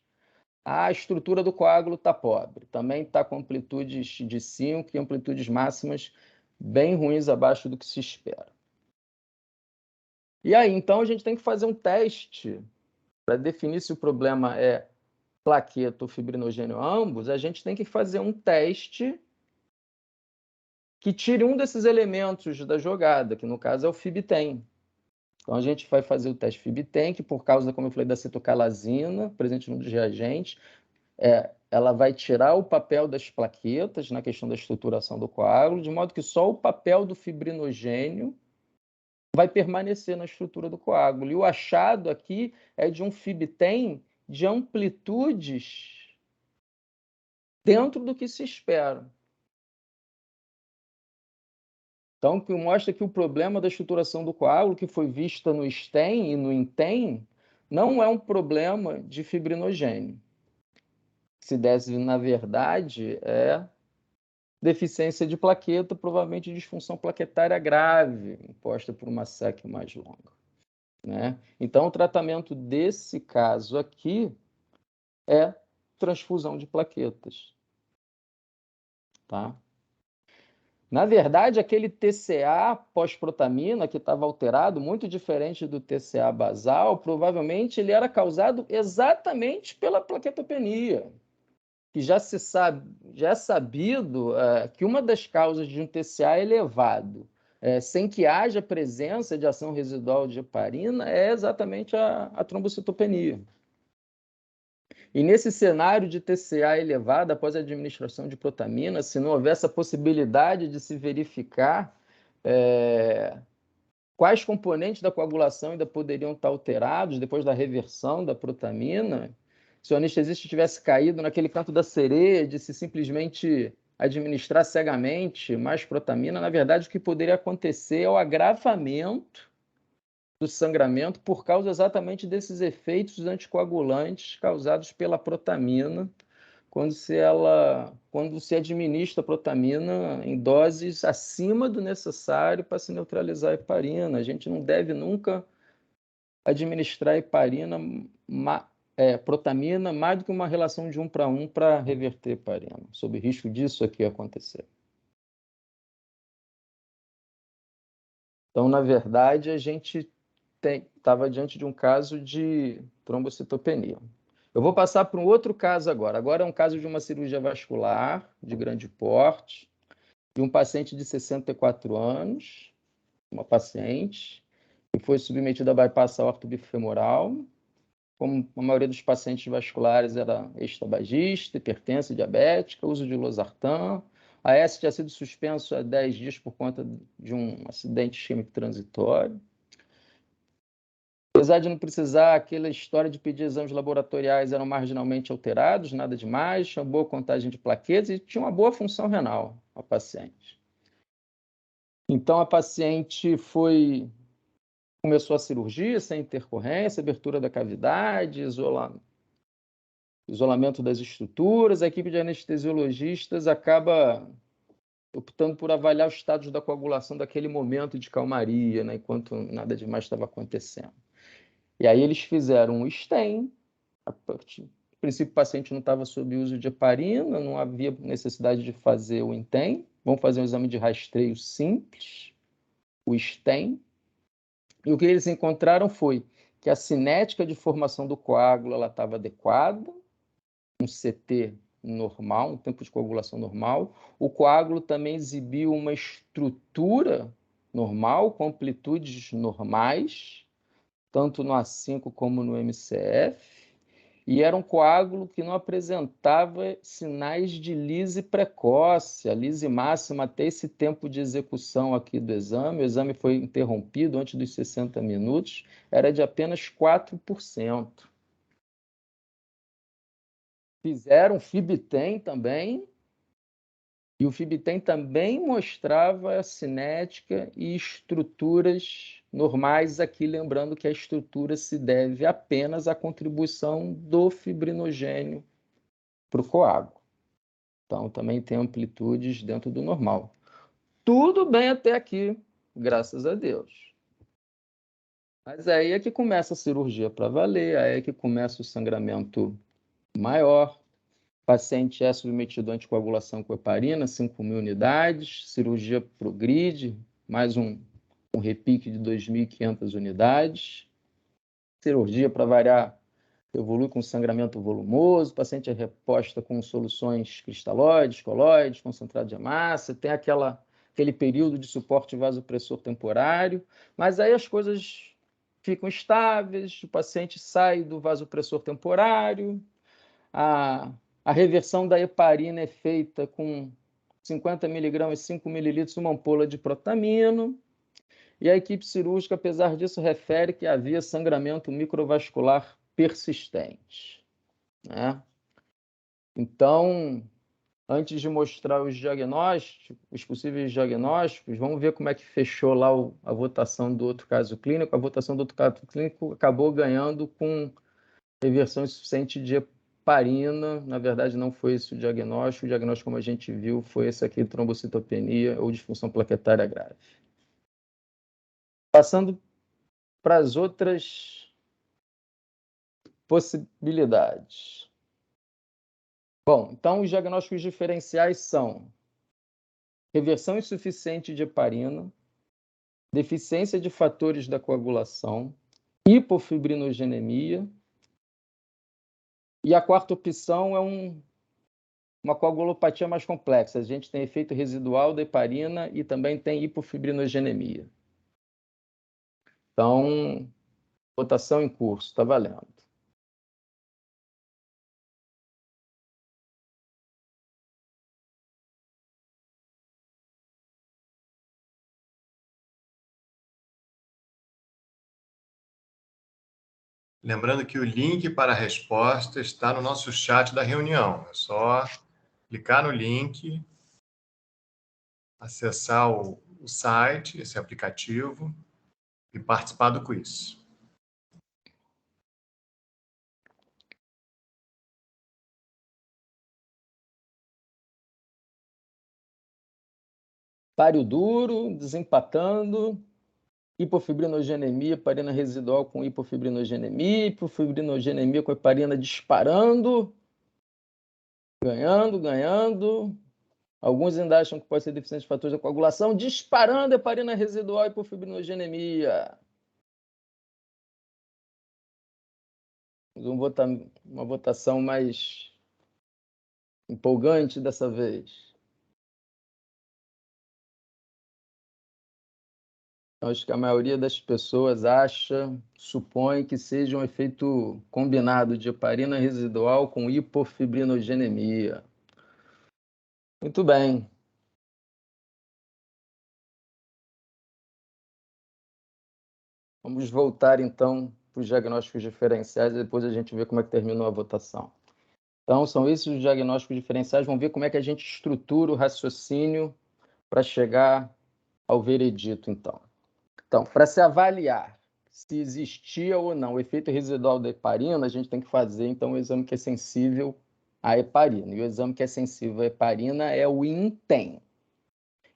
a estrutura do coágulo está pobre. Também está com amplitudes de 5 e amplitudes máximas bem ruins abaixo do que se espera. E aí, então, a gente tem que fazer um teste para definir se o problema é plaqueta ou fibrinogênio ambos. A gente tem que fazer um teste que tire um desses elementos da jogada, que no caso é o FibTem. Então, a gente vai fazer o teste FibTem, que por causa, como eu falei, da cetocalasina, presente no reagente, ela vai tirar o papel das plaquetas na questão da estruturação do coágulo, de modo que só o papel do fibrinogênio vai permanecer na estrutura do coágulo. E o achado aqui é de um FibTem de amplitudes dentro do que se espera. Então, que mostra que o problema da estruturação do coágulo, que foi vista no STEM e no INTEM, não é um problema de fibrinogênio. Se deve, na verdade, é deficiência de plaqueta, provavelmente disfunção plaquetária grave, imposta por uma SEC mais longa. Né? Então, o tratamento desse caso aqui é transfusão de plaquetas. Tá? Na verdade, aquele TCA pós-protamina que estava alterado, muito diferente do TCA basal, provavelmente ele era causado exatamente pela plaquetopenia, que já é sabido que uma das causas de um TCA elevado, sem que haja presença de ação residual de heparina, é exatamente a trombocitopenia. E nesse cenário de TCA elevado após a administração de protamina, se não houvesse a possibilidade de se verificar quais componentes da coagulação ainda poderiam estar alterados depois da reversão da protamina, se o anestesista tivesse caído naquele canto da sereia de se simplesmente administrar cegamente mais protamina, na verdade o que poderia acontecer é o agravamento do sangramento por causa exatamente desses efeitos anticoagulantes causados pela protamina, quando se administra a protamina em doses acima do necessário para se neutralizar a heparina. A gente não deve nunca administrar a heparina protamina mais do que uma relação de 1 para 1 para reverter heparina, sob risco disso aqui acontecer. Então, na verdade, a gente estava diante de um caso de trombocitopenia. Eu vou passar para um outro caso agora. Agora é um caso de uma cirurgia vascular de grande porte, de um paciente de 64 anos, uma paciente, que foi submetida a bypass aorto-bifemoral. Como a maioria dos pacientes vasculares era ex-tabagista, hipertensa, diabética, uso de losartan. A S tinha sido suspenso há 10 dias por conta de um acidente isquêmico transitório. Apesar de não precisar, aquela história de pedir exames laboratoriais eram marginalmente alterados, nada demais, tinha boa contagem de plaquetas e tinha uma boa função renal, a paciente. Então, a paciente começou a cirurgia sem intercorrência, abertura da cavidade, isolamento das estruturas. A equipe de anestesiologistas acaba optando por avaliar os estados da coagulação daquele momento de calmaria, né, enquanto nada demais estava acontecendo. E aí eles fizeram um stem. A princípio, o paciente não estava sob uso de heparina, não havia necessidade de fazer o INTEM. Vamos fazer um exame de rastreio simples, o stem. E o que eles encontraram foi que a cinética de formação do coágulo estava adequada, um CT normal, um tempo de coagulação normal. O coágulo também exibiu uma estrutura normal, com amplitudes normais, tanto no A5 como no MCF, e era um coágulo que não apresentava sinais de lise precoce, a lise máxima até esse tempo de execução aqui do exame. O exame foi interrompido antes dos 60 minutos, era de apenas 4%. Fizeram FibTem também, e o FibTem também mostrava a cinética e estruturas normais aqui, lembrando que a estrutura se deve apenas à contribuição do fibrinogênio para o coágulo. Então, também tem amplitudes dentro do normal. Tudo bem até aqui, graças a Deus. Mas aí é que começa a cirurgia para valer, aí é que começa o sangramento maior. O paciente é submetido à anticoagulação com heparina, 5.000 unidades, cirurgia progride, mais um repique de 2.500 unidades. Cirurgia, para variar, evolui com sangramento volumoso, o paciente é reposta com soluções cristalóides, coloides, concentrado de hemácia, tem aquele período de suporte vasopressor temporário, mas aí as coisas ficam estáveis, o paciente sai do vasopressor temporário, a reversão da heparina é feita com 50 mg e 5 ml uma ampola de protamino, e a equipe cirúrgica, apesar disso, refere que havia sangramento microvascular persistente, né? Então, antes de mostrar os diagnósticos, os possíveis diagnósticos, vamos ver como é que fechou lá a votação do outro caso clínico. A votação do outro caso clínico acabou ganhando com reversão insuficiente de heparina. Na verdade, não foi esse o diagnóstico. O diagnóstico, como a gente viu, foi esse aqui, trombocitopenia ou disfunção plaquetária grave. Passando para as outras possibilidades. Bom, então os diagnósticos diferenciais são reversão insuficiente de heparina, deficiência de fatores da coagulação, hipofibrinogenemia, e a quarta opção é uma coagulopatia mais complexa. A gente tem efeito residual da heparina e também tem hipofibrinogenemia. Então, votação em curso, está valendo. Lembrando que o link para a resposta está no nosso chat da reunião. É só clicar no link, acessar o site, esse aplicativo, e participar do quiz. Páreo duro, desempatando. Hipofibrinogenemia, heparina residual com hipofibrinogenemia com heparina disparando, ganhando. Alguns ainda acham que pode ser deficiência de fatores da coagulação, disparando heparina residual e hipofibrinogenemia. Vamos botar uma votação mais empolgante dessa vez. Acho que a maioria das pessoas supõe que seja um efeito combinado de heparina residual com hipofibrinogenemia. Muito bem. Vamos voltar, então, para os diagnósticos diferenciais e depois a gente vê como é que terminou a votação. Então, são esses os diagnósticos diferenciais. Vamos ver como é que a gente estrutura o raciocínio para chegar ao veredito, então. Então, para se avaliar se existia ou não o efeito residual da heparina, a gente tem que fazer, então, o exame que é sensível à heparina. E o exame que é sensível à heparina é o INTEM.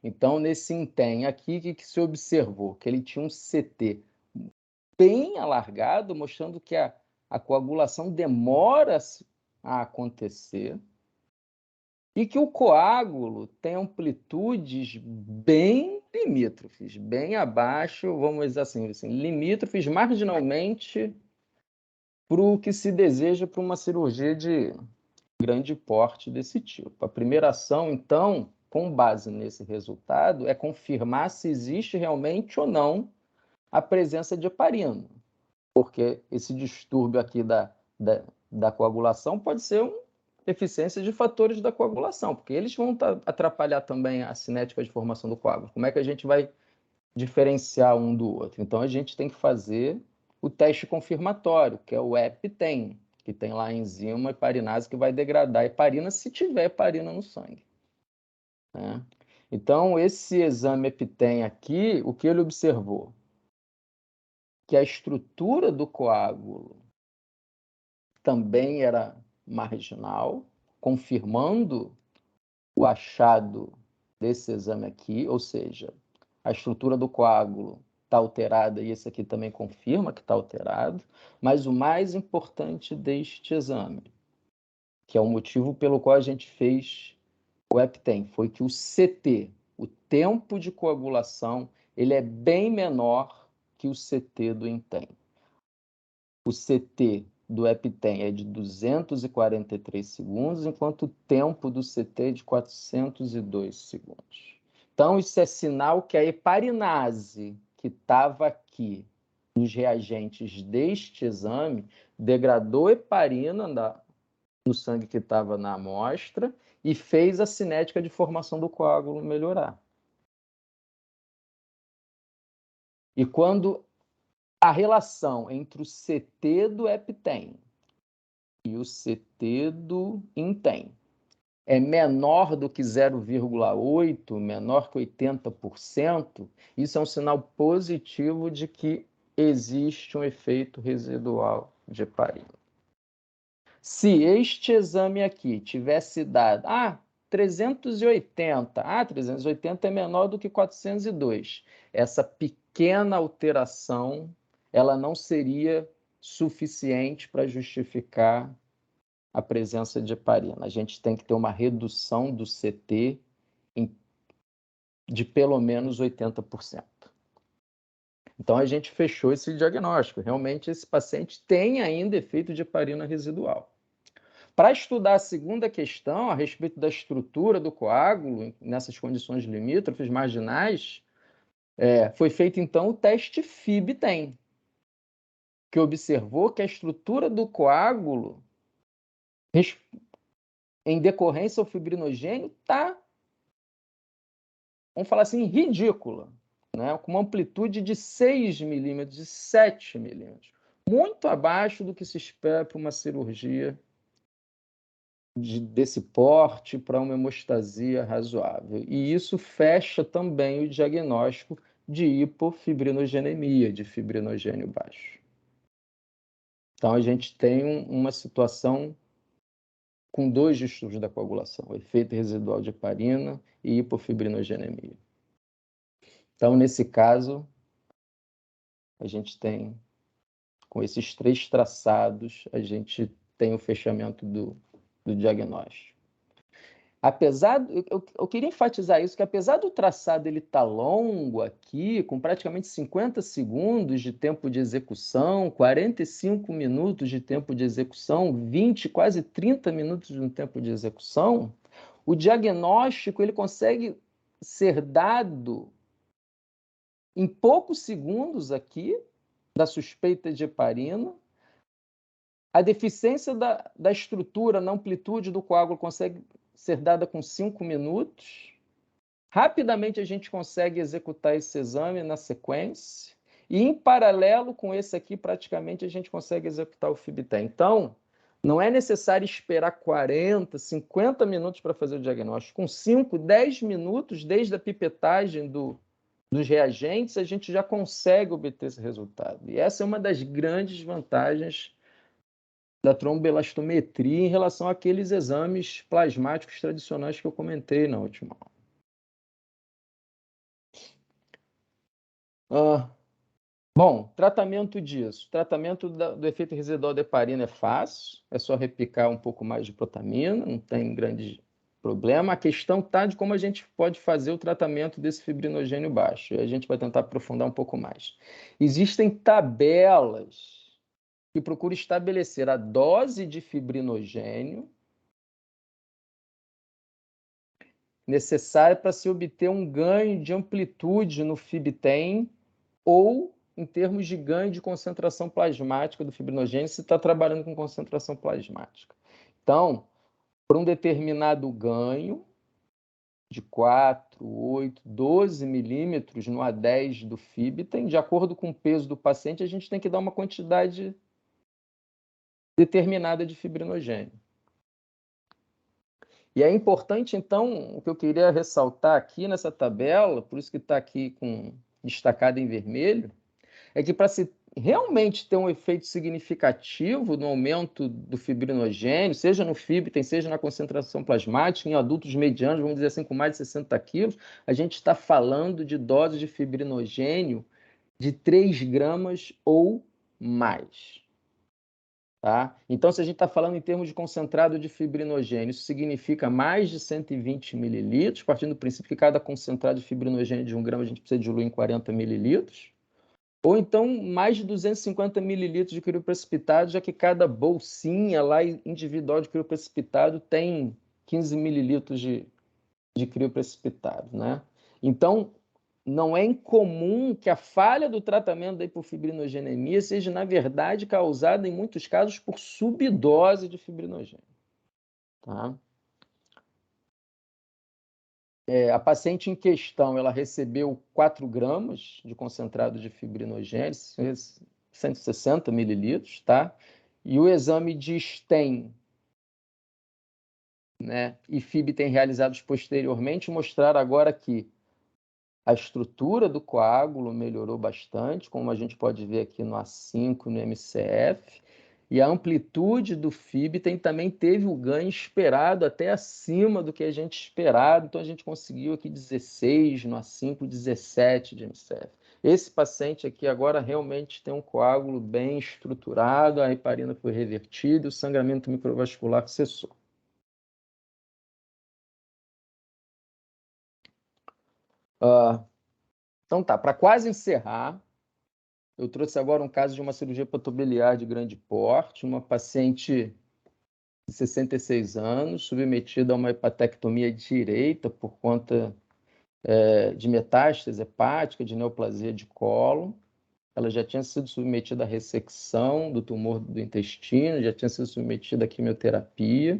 Então, nesse INTEM aqui, o que se observou? Que ele tinha um CT bem alargado, mostrando que a coagulação demora a acontecer e que o coágulo tem amplitudes bem limítrofes, bem abaixo, vamos dizer assim, limítrofes marginalmente para o que se deseja para uma cirurgia de grande porte desse tipo. A primeira ação, então, com base nesse resultado, é confirmar se existe realmente ou não a presença de heparina, porque esse distúrbio aqui da coagulação pode ser uma deficiência de fatores da coagulação, porque eles vão atrapalhar também a cinética de formação do coágulo. Como é que a gente vai diferenciar um do outro? Então, a gente tem que fazer o teste confirmatório, que é o EpiTem, que tem lá a enzima heparinase que vai degradar a heparina se tiver heparina no sangue, né? Então, esse exame EpiTem aqui, o que ele observou? Que a estrutura do coágulo também era marginal, confirmando o achado desse exame aqui, ou seja, a estrutura do coágulo está alterada e esse aqui também confirma que está alterado, mas o mais importante deste exame, que é o motivo pelo qual a gente fez o EpiTem, foi que o CT, o tempo de coagulação, ele é bem menor que o CT do INTEM. O CT do EpiTem é de 243 segundos, enquanto o tempo do CT é de 402 segundos. Então, isso é sinal que a heparinase que estava aqui nos reagentes deste exame degradou heparina no sangue que estava na amostra e fez a cinética de formação do coágulo melhorar. E quando a relação entre o CT do EpiTem e o CT do INTEM é menor do que 0,8, menor que 80%, isso é um sinal positivo de que existe um efeito residual de heparina. Se este exame aqui tivesse dado 380, 380 é menor do que 402, essa pequena alteração ela não seria suficiente para justificar a presença de heparina. A gente tem que ter uma redução do CT de pelo menos 80%. Então, a gente fechou esse diagnóstico. Realmente, esse paciente tem ainda efeito de heparina residual. Para estudar a segunda questão, a respeito da estrutura do coágulo, nessas condições limítrofes marginais, foi feito, então, o teste FibTem, que observou que a estrutura do coágulo, em decorrência ao fibrinogênio, está, vamos falar assim, ridícula, né? Com uma amplitude de 6 milímetros, de 7 milímetros, muito abaixo do que se espera para uma cirurgia desse porte para uma hemostasia razoável. E isso fecha também o diagnóstico de hipofibrinogenemia, de fibrinogênio baixo. Então, a gente tem uma situação com dois distúrbios da coagulação, efeito residual de heparina e hipofibrinogenemia. Então, nesse caso, a gente tem, com esses 3 traçados, a gente tem o fechamento do diagnóstico. Apesar, eu queria enfatizar isso, que apesar do traçado ele estar longo aqui, com praticamente 50 segundos de tempo de execução, 45 minutos de tempo de execução, 20, quase 30 minutos de um tempo de execução, o diagnóstico ele consegue ser dado em poucos segundos aqui, da suspeita de heparina. A deficiência da estrutura na amplitude do coágulo consegue ser dada com 5 minutos. Rapidamente a gente consegue executar esse exame na sequência. E em paralelo com esse aqui, praticamente a gente consegue executar o FibTem. Então, não é necessário esperar 40, 50 minutos para fazer o diagnóstico. Com 5, 10 minutos, desde a pipetagem dos reagentes, a gente já consegue obter esse resultado. E essa é uma das grandes vantagens da tromboelastometria em relação àqueles exames plasmáticos tradicionais que eu comentei na última aula. Bom, tratamento disso. Tratamento do efeito residual da heparina é fácil, é só repicar um pouco mais de protamina, não tem grande problema. A questão está de como a gente pode fazer o tratamento desse fibrinogênio baixo. E a gente vai tentar aprofundar um pouco mais. Existem tabelas que procuram estabelecer a dose de fibrinogênio necessária para se obter um ganho de amplitude no FibTem ou em termos de ganho de concentração plasmática do fibrinogênio, se está trabalhando com concentração plasmática. Então, para um determinado ganho de 4, 8, 12 milímetros no A10 do FibTem, de acordo com o peso do paciente, a gente tem que dar uma quantidade determinada de fibrinogênio. E é importante, então, o que eu queria ressaltar aqui nessa tabela, por isso que está aqui destacado em vermelho, é que para se realmente ter um efeito significativo no aumento do fibrinogênio, seja no FibTem, seja na concentração plasmática, em adultos medianos, vamos dizer assim, com mais de 60 quilos, a gente está falando de doses de fibrinogênio de 3 gramas ou mais. Tá? Então, se a gente está falando em termos de concentrado de fibrinogênio, isso significa mais de 120 mililitros, partindo do princípio que cada concentrado de fibrinogênio de 1 grama a gente precisa diluir em 40 mililitros, ou então mais de 250 mililitros de crioprecipitado, já que cada bolsinha lá individual de crioprecipitado tem 15 mililitros de crioprecipitado, né? Então, não é incomum que a falha do tratamento da hipofibrinogenemia seja, na verdade, causada, em muitos casos, por subdose de fibrinogênio. Tá? A paciente em questão, ela recebeu 4 gramas de concentrado de fibrinogênio, 160 mililitros, tá? E o exame de STEM, né, e FibTem realizados posteriormente mostraram agora que a estrutura do coágulo melhorou bastante, como a gente pode ver aqui no A5, no MCF, e a amplitude do FibTem também teve o ganho esperado, até acima do que a gente esperava, então a gente conseguiu aqui 16 no A5, 17 de MCF. Esse paciente aqui agora realmente tem um coágulo bem estruturado, a heparina foi revertida, o sangramento microvascular cessou. Então tá, para quase encerrar, eu trouxe agora um caso de uma cirurgia patobiliar de grande porte, uma paciente de 66 anos, submetida a uma hepatectomia direita por conta de metástase hepática, de neoplasia de colo. Ela já tinha sido submetida à ressecção do tumor do intestino, já tinha sido submetida à quimioterapia.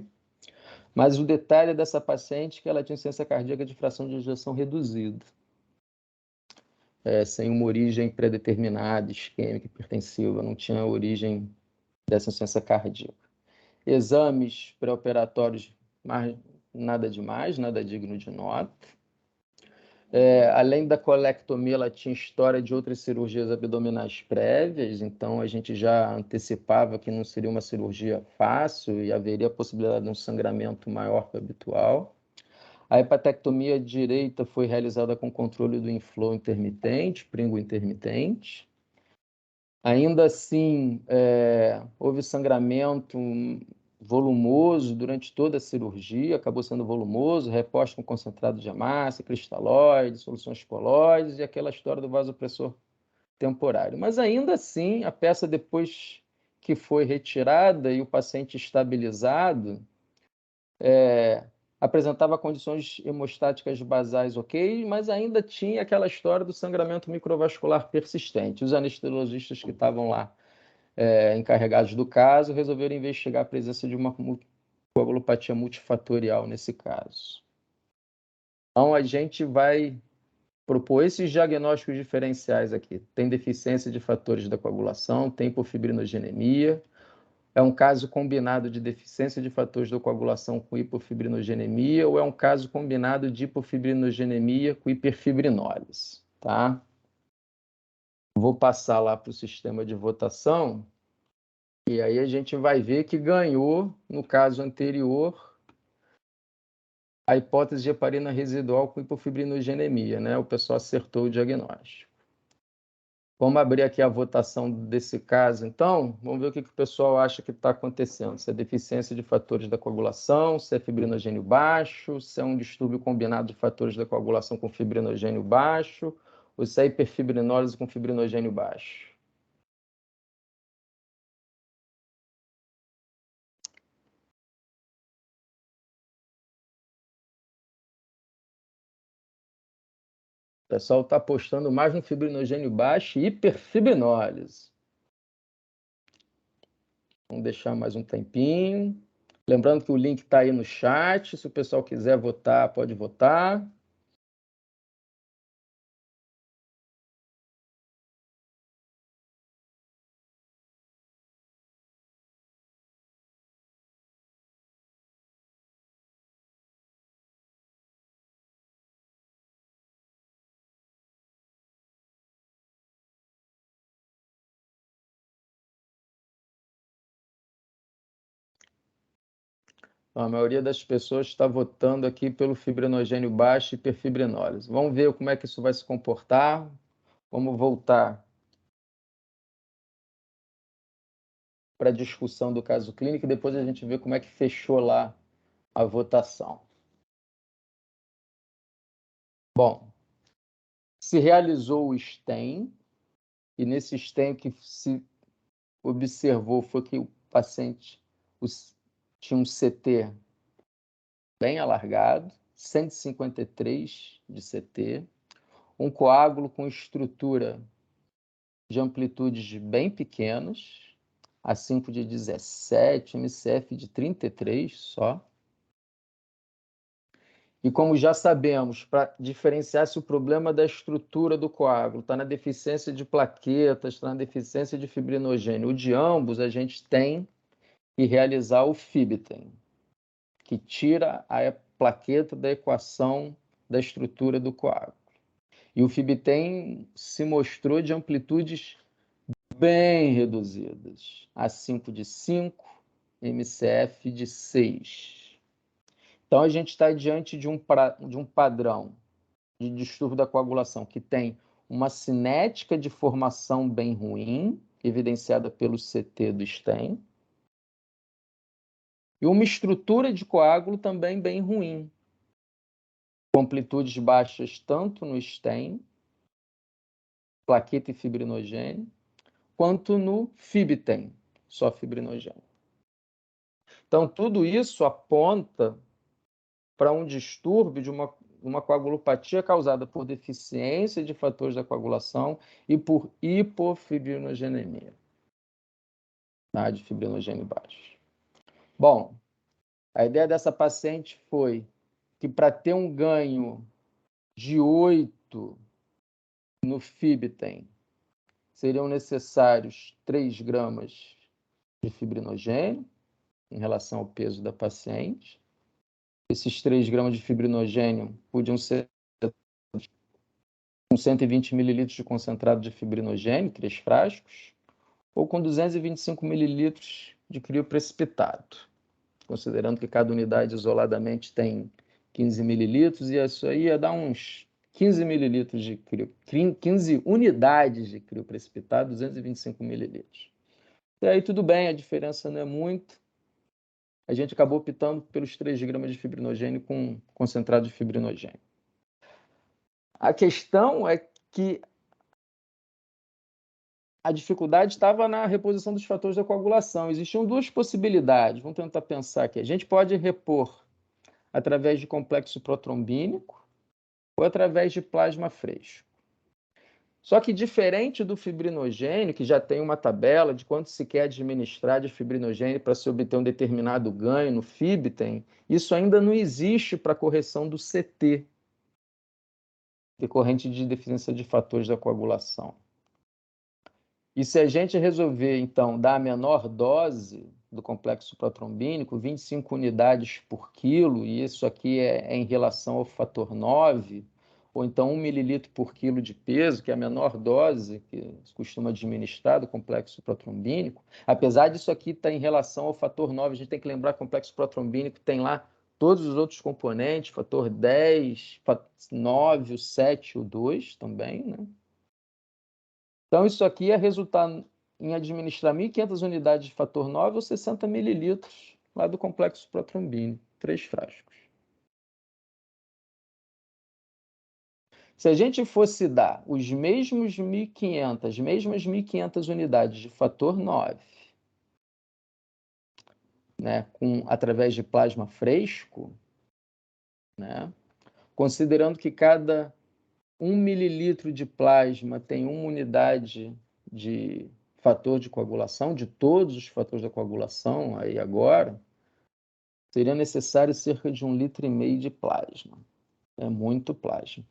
Mas o detalhe dessa paciente é que ela tinha insuficiência cardíaca de fração de ejeção reduzida. Sem uma origem pré-determinada, isquêmica, hipertensiva, não tinha origem dessa insuficiência cardíaca. Exames pré-operatórios, nada demais, nada digno de nota. Além da colectomia, ela tinha história de outras cirurgias abdominais prévias, então a gente já antecipava que não seria uma cirurgia fácil e haveria a possibilidade de um sangramento maior que o habitual. A hepatectomia direita foi realizada com controle do inflow intermitente, pringo intermitente. Ainda assim, houve sangramento volumoso durante toda a cirurgia, acabou sendo volumoso, reposto com concentrado de hemácia, cristalóide, soluções colóides e aquela história do vasopressor temporário. Mas ainda assim, a peça depois que foi retirada e o paciente estabilizado, apresentava condições hemostáticas basais ok, mas ainda tinha aquela história do sangramento microvascular persistente. Os anestesiologistas que estavam lá encarregados do caso resolveram investigar a presença de uma coagulopatia multifatorial nesse caso. Então, a gente vai propor esses diagnósticos diferenciais aqui. Tem deficiência de fatores da coagulação, tem hipofibrinogenemia. É um caso combinado de deficiência de fatores da coagulação com hipofibrinogenemia ou é um caso combinado de hipofibrinogenemia com hiperfibrinólise, tá? Vou passar lá para o sistema de votação e aí a gente vai ver que ganhou, no caso anterior, a hipótese de heparina residual com hipofibrinogenemia, né? O pessoal acertou o diagnóstico. Vamos abrir aqui a votação desse caso, então. Vamos ver o que o pessoal acha que está acontecendo. Se é deficiência de fatores da coagulação, se é fibrinogênio baixo, se é um distúrbio combinado de fatores da coagulação com fibrinogênio baixo, ou se é hiperfibrinólise com fibrinogênio baixo. O pessoal está apostando mais no fibrinogênio baixo e hiperfibrinólise. Vamos deixar mais um tempinho. Lembrando que o link está aí no chat. Se o pessoal quiser votar, pode votar. A maioria das pessoas está votando aqui pelo fibrinogênio baixo e hiperfibrinólise. Vamos ver como é que isso vai se comportar. Vamos voltar para a discussão do caso clínico e depois a gente vê como é que fechou lá a votação. Bom, se realizou o STEM, e nesse STEM o que se observou foi que o paciente tinha um CT bem alargado, 153 de CT, um coágulo com estrutura de amplitudes bem pequenas, A5 de 17, MCF de 33 só. E como já sabemos, para diferenciar se o problema da estrutura do coágulo está na deficiência de plaquetas, está na deficiência de fibrinogênio, ou de ambos, a gente tem que realizar o FibTEM, que tira a plaqueta da equação da estrutura do coágulo. E o FibTEM se mostrou de amplitudes bem reduzidas, A5 de 5, MCF de 6. Então, a gente está diante de um padrão de distúrbio da coagulação que tem uma cinética de formação bem ruim, evidenciada pelo CT do STEM, e uma estrutura de coágulo também bem ruim, com amplitudes baixas tanto no STEM, plaqueta e fibrinogênio, quanto no FibTEM, só fibrinogênio. Então, tudo isso aponta para um distúrbio de uma coagulopatia causada por deficiência de fatores da coagulação e por hipofibrinogenemia, tá? De fibrinogênio baixo. Bom, a ideia dessa paciente foi que para ter um ganho de 8 no FibTEM, seriam necessários 3 gramas de fibrinogênio em relação ao peso da paciente. Esses 3 gramas de fibrinogênio podiam ser com 120 mililitros de concentrado de fibrinogênio, 3 frascos, ou com 225 mililitros de crioprecipitado, considerando que cada unidade isoladamente tem 15 mililitros, e isso aí ia dar uns 15 mililitros de crio, 15 unidades de crio precipitado, 225 mililitros. E aí tudo bem, a diferença não é muito. A gente acabou optando pelos 3 gramas de fibrinogênio com concentrado de fibrinogênio. A questão é que a dificuldade estava na reposição dos fatores da coagulação. Existiam 2 possibilidades. Vamos tentar pensar aqui. A gente pode repor através de complexo protrombínico ou através de plasma fresco. Só que diferente do fibrinogênio, que já tem uma tabela de quanto se quer administrar de fibrinogênio para se obter um determinado ganho no Fibtem, isso ainda não existe para a correção do CT, decorrente de deficiência de fatores da coagulação. E se a gente resolver, então, dar a menor dose do complexo protrombínico, 25 unidades por quilo, e isso aqui é em relação ao fator 9, ou então 1 mililitro por quilo de peso, que é a menor dose que se costuma administrar do complexo protrombínico, apesar disso aqui estar em relação ao fator 9, a gente tem que lembrar que o complexo protrombínico tem lá todos os outros componentes, fator 10, 9, o 7 e o 2 também, né? Então, isso aqui ia resultar em administrar 1.500 unidades de fator 9 ou 60 mililitros lá do complexo protrombínico, 3 frascos. Se a gente fosse dar os mesmas 1.500 unidades de fator 9, né, através de plasma fresco, né, considerando que cada 1 mililitro de plasma tem 1 unidade de fator de coagulação, de todos os fatores da coagulação, aí agora, seria necessário cerca de 1,5 litro de plasma. É muito plasma.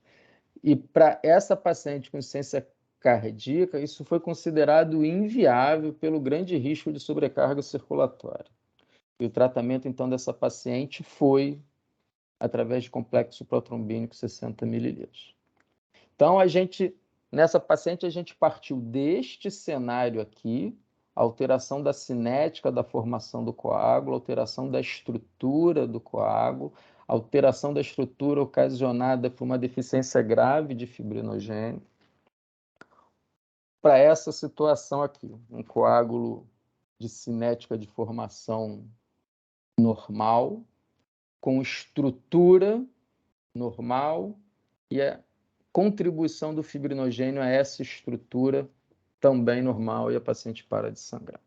E para essa paciente com insuficiência cardíaca, isso foi considerado inviável pelo grande risco de sobrecarga circulatória. E o tratamento, então, dessa paciente foi através de complexo protrombínico 60 mililitros. Então, nessa paciente, a gente partiu deste cenário aqui, alteração da cinética da formação do coágulo, alteração da estrutura do coágulo, alteração da estrutura ocasionada por uma deficiência grave de fibrinogênio, para essa situação aqui, um coágulo de cinética de formação normal, com estrutura normal e a contribuição do fibrinogênio a essa estrutura também normal e a paciente para de sangrar.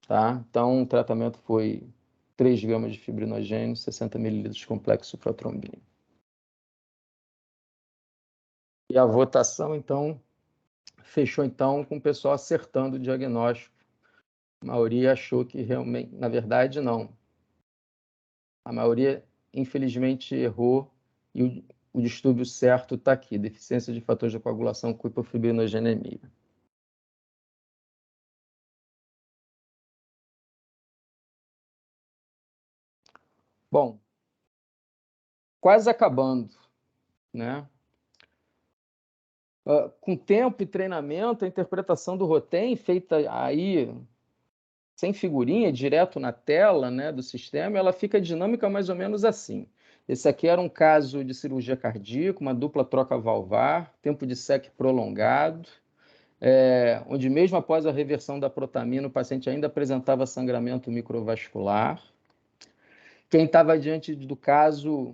Tá? Então, o tratamento foi 3 gramas de fibrinogênio, 60 mililitros de complexo protrombínico. E a votação, então, fechou então com o pessoal acertando o diagnóstico. A maioria achou que realmente, na verdade, não. A maioria, infelizmente, errou e o distúrbio certo está aqui, deficiência de fatores de coagulação com hipofibrinogenemia. Bom, quase acabando, né? Com tempo e treinamento, a interpretação do Rotem, feita aí sem figurinha, direto na tela, né, do sistema, ela fica dinâmica mais ou menos assim. Esse aqui era um caso de cirurgia cardíaca, uma dupla troca valvar, tempo de SEC prolongado, onde mesmo após a reversão da protamina, o paciente ainda apresentava sangramento microvascular. Quem estava diante do caso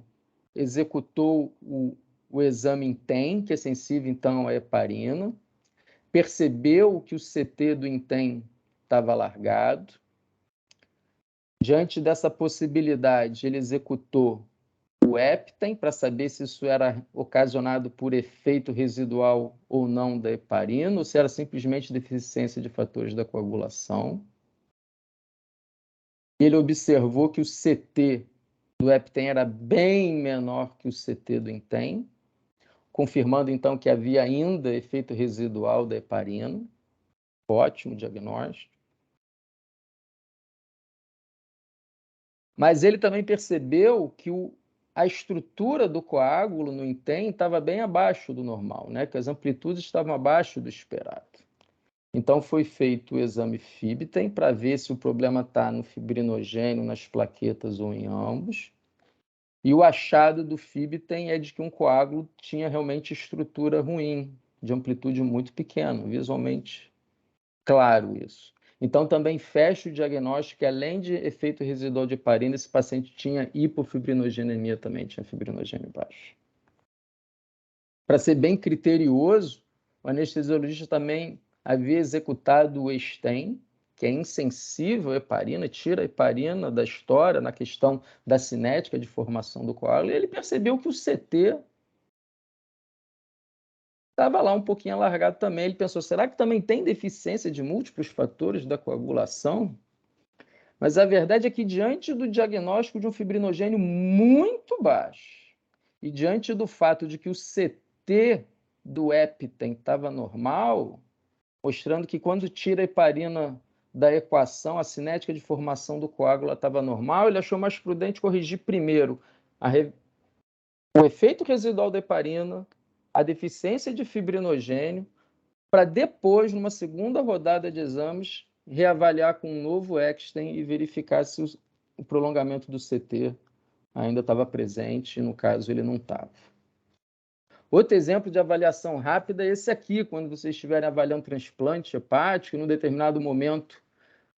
executou o exame INTEM, que é sensível, então, à heparina, percebeu que o CT do INTEM estava largado. Diante dessa possibilidade, ele executou o EPTEM para saber se isso era ocasionado por efeito residual ou não da heparina, ou se era simplesmente deficiência de fatores da coagulação. Ele observou que o CT do EPTEM era bem menor que o CT do INTEM, confirmando então que havia ainda efeito residual da heparina. Ótimo diagnóstico. Mas ele também percebeu que a estrutura do coágulo no INTEM estava bem abaixo do normal, né? Que as amplitudes estavam abaixo do esperado. Então foi feito o exame Fibtem para ver se o problema está no fibrinogênio, nas plaquetas ou em ambos. E o achado do Fibtem é de que um coágulo tinha realmente estrutura ruim, de amplitude muito pequena, visualmente claro isso. Então, também fecha o diagnóstico que, além de efeito residual de heparina, esse paciente tinha hipofibrinogenemia também, tinha fibrinogênio baixo. Para ser bem criterioso, o anestesiologista também havia executado o Sten, que é insensível à heparina, tira a heparina da história na questão da cinética de formação do coágulo, e ele percebeu que o CT estava lá um pouquinho alargado também. Ele pensou, será que também tem deficiência de múltiplos fatores da coagulação? Mas a verdade é que, diante do diagnóstico de um fibrinogênio muito baixo e diante do fato de que o CT do Eptem estava normal, mostrando que quando tira a heparina da equação, a cinética de formação do coágulo estava normal, ele achou mais prudente corrigir primeiro o efeito residual da heparina, a deficiência de fibrinogênio, para depois, numa segunda rodada de exames, reavaliar com um novo Exten e verificar se o prolongamento do CT ainda estava presente, e no caso ele não estava. Outro exemplo de avaliação rápida é esse aqui, quando vocês estiverem avaliando transplante hepático, num determinado momento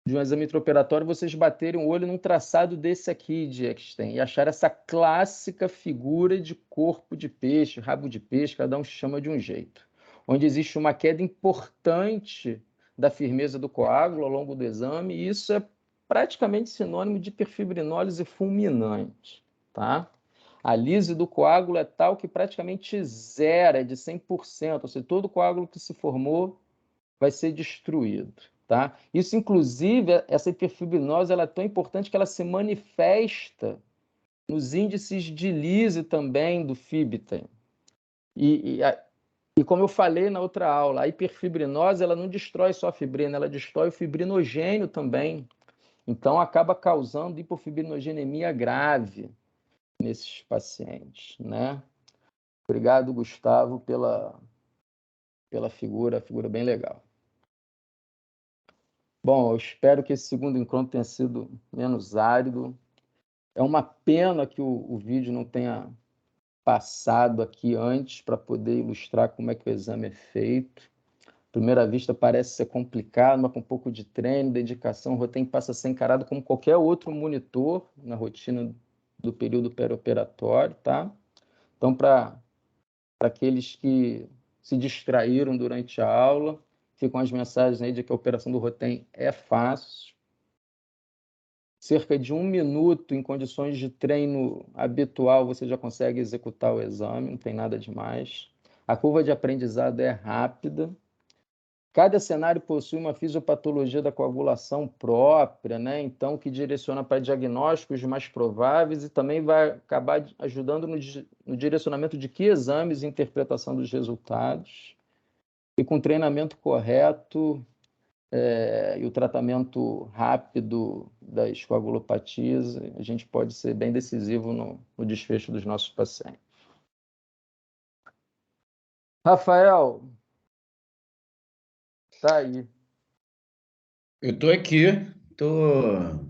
de um exame intraoperatório, vocês baterem o olho num traçado desse aqui de Exten e achar essa clássica figura de corpo de peixe, rabo de peixe, cada um chama de um jeito, onde existe uma queda importante da firmeza do coágulo ao longo do exame, e isso é praticamente sinônimo de hiperfibrinólise fulminante, tá? A lise do coágulo é tal que praticamente zera, é de 100%, ou seja, todo coágulo que se formou vai ser destruído, tá? Isso, inclusive, essa hiperfibrinose, ela é tão importante que ela se manifesta nos índices de lise também do Fibtem. E como eu falei na outra aula, a hiperfibrinose, ela não destrói só a fibrina, ela destrói o fibrinogênio também. Então, acaba causando hipofibrinogenemia grave nesses pacientes, né? Obrigado, Gustavo, pela figura bem legal. Bom, eu espero que esse segundo encontro tenha sido menos árido. É uma pena que o vídeo não tenha passado aqui antes para poder ilustrar como é que o exame é feito. À primeira vista parece ser complicado, mas com um pouco de treino, dedicação, o Rotem passa a ser encarado como qualquer outro monitor na rotina do período perioperatório, tá? Então, para aqueles que se distraíram durante a aula, ficam as mensagens aí de que a operação do Rotem é fácil. Cerca de 1 minuto em condições de treino habitual, você já consegue executar o exame, não tem nada demais. A curva de aprendizado é rápida. Cada cenário possui uma fisiopatologia da coagulação própria, né? Então, que direciona para diagnósticos mais prováveis e também vai acabar ajudando no direcionamento de que exames e interpretação dos resultados. E com treinamento correto e o tratamento rápido das coagulopatias, a gente pode ser bem decisivo no desfecho dos nossos pacientes. Rafael, tá aí. Eu estou aqui, estou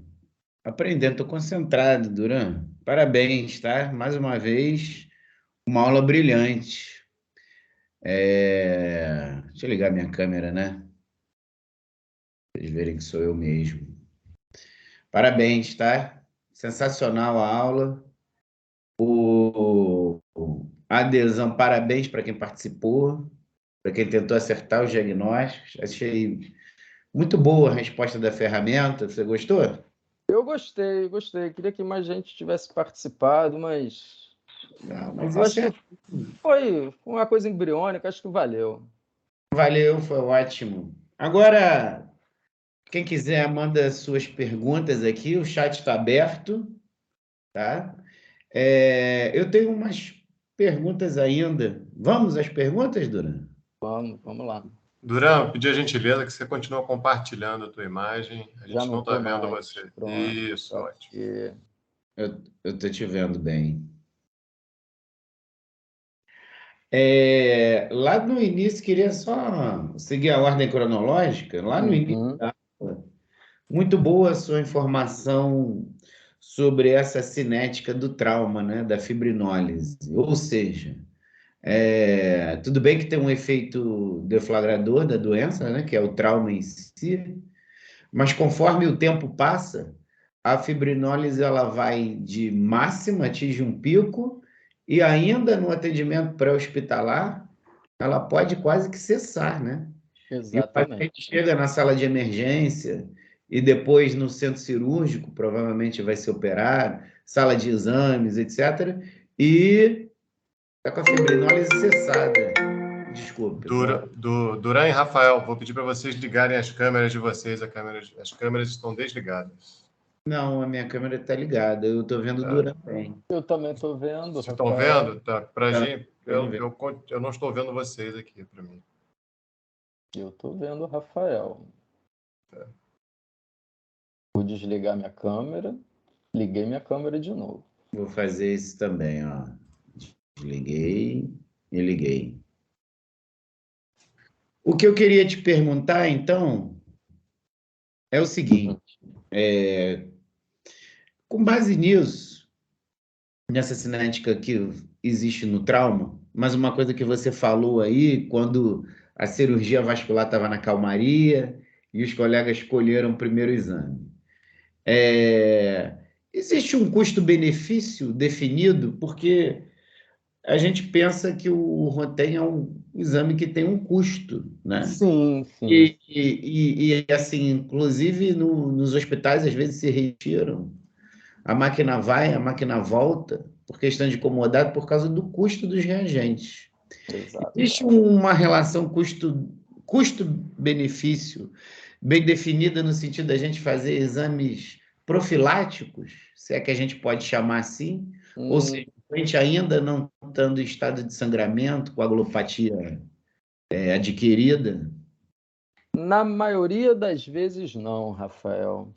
aprendendo, estou concentrado, Duran. Parabéns, tá? Mais uma vez, uma aula brilhante. Deixa eu ligar minha câmera, né? Para vocês verem que sou eu mesmo. Parabéns, tá? Sensacional a aula. A adesão, parabéns para quem participou, para quem tentou acertar os diagnósticos. Achei muito boa a resposta da ferramenta. Você gostou? Eu gostei. Queria que mais gente tivesse participado, mas Mas eu acho isso que foi uma coisa embriônica, acho que valeu. valeu, foi ótimo. Agora, quem quiser, manda suas perguntas aqui, o chat está aberto, tá? Eu tenho umas perguntas ainda. Vamos às perguntas, Duran? Vamos lá. Duran, pedi a gentileza que você continue compartilhando a tua imagem. A Já gente não está vendo mais. você. Pronto, Isso, ótimo. Eu estou te vendo bem. Lá no início, queria só seguir a ordem cronológica. Lá no início da aula, muito boa a sua informação sobre essa cinética do trauma, né, da fibrinólise. Ou seja, tudo bem que tem um efeito deflagrador da doença, né, que é o trauma em si, mas conforme o tempo passa, a fibrinólise ela vai de máxima, atinge um pico, e ainda no atendimento pré-hospitalar, ela pode quase que cessar, né? E o paciente Exatamente. chega na sala de emergência e depois no centro cirúrgico, provavelmente vai ser operado, sala de exames, etc. E está com a fibrinólise cessada. Desculpa, pessoal. Duran e Rafael, vou pedir para vocês ligarem as câmeras de vocês. As câmeras estão desligadas. Não, a minha câmera está ligada. Eu estou vendo o Tá. Duran bem. Eu também estou vendo, Vocês estão Rafael. vendo? Tá. Para Tá. gente, eu não estou vendo vocês aqui, para mim. Eu estou vendo o Rafael. Tá. Vou desligar minha câmera. Liguei minha câmera de novo. Vou fazer isso também, ó. Desliguei e liguei. O que eu queria te perguntar, então, é o seguinte. Com base nisso, nessa cinética que existe no trauma, mas uma coisa que você falou aí, quando a cirurgia vascular estava na calmaria e os colegas escolheram o primeiro exame. Existe um custo-benefício definido? Porque a gente pensa que o Rotem é um exame que tem um custo, né? Sim, sim. E assim, inclusive nos hospitais, às vezes se retiram. A máquina vai, a máquina volta, por questão de comodidade, por causa do custo dos reagentes. Exato. Existe uma relação custo-benefício bem definida no sentido da gente fazer exames profiláticos, se é que a gente pode chamar assim, ou seja, a gente ainda não estando em estado de sangramento, com aglopatia adquirida? Na maioria das vezes não, Rafael.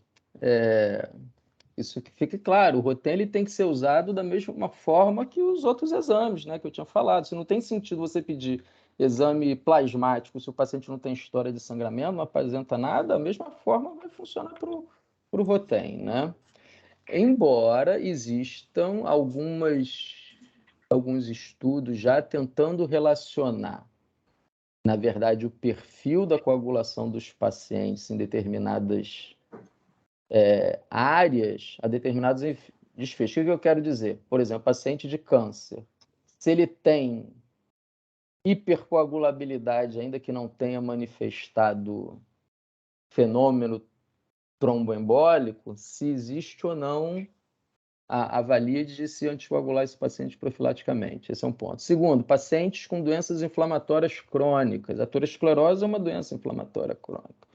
Isso que fique claro, o Rotem ele tem que ser usado da mesma forma que os outros exames, né, que eu tinha falado. Se não tem sentido você pedir exame plasmático se o paciente não tem história de sangramento, não apresenta nada, a mesma forma vai funcionar para o Rotem, né? Embora existam alguns estudos já tentando relacionar, na verdade, o perfil da coagulação dos pacientes em determinadas áreas a determinados desfechos. O que eu quero dizer? Por exemplo, paciente de câncer, se ele tem hipercoagulabilidade, ainda que não tenha manifestado fenômeno tromboembólico, se existe ou não a valia de se anticoagular esse paciente profilaticamente. Esse é um ponto. Segundo, pacientes com doenças inflamatórias crônicas. A aterosclerose é uma doença inflamatória crônica.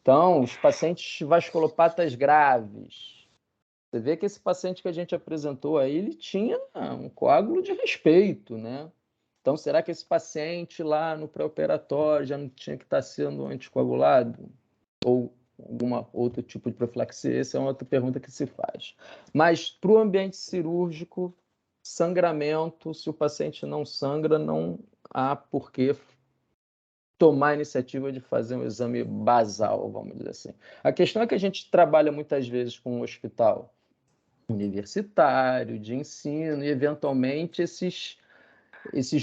Então, os pacientes vasculopatas graves. Você vê que esse paciente que a gente apresentou aí, ele tinha um coágulo de respeito, né? Então, será que esse paciente lá no pré-operatório já não tinha que estar sendo anticoagulado? Ou algum outro tipo de profilaxia? Essa é uma outra pergunta que se faz. Mas, para o ambiente cirúrgico, sangramento, se o paciente não sangra, não há por que tomar a iniciativa de fazer um exame basal, vamos dizer assim. A questão é que a gente trabalha muitas vezes com um hospital universitário, de ensino, e eventualmente esses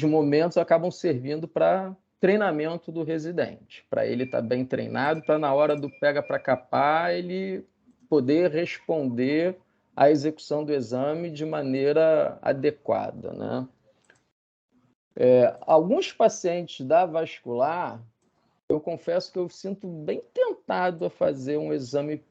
momentos acabam servindo para treinamento do residente, para ele estar bem treinado, para na hora do pega para capar ele poder responder à execução do exame de maneira adequada, né? Alguns pacientes da vascular, eu confesso que eu sinto bem tentado a fazer um exame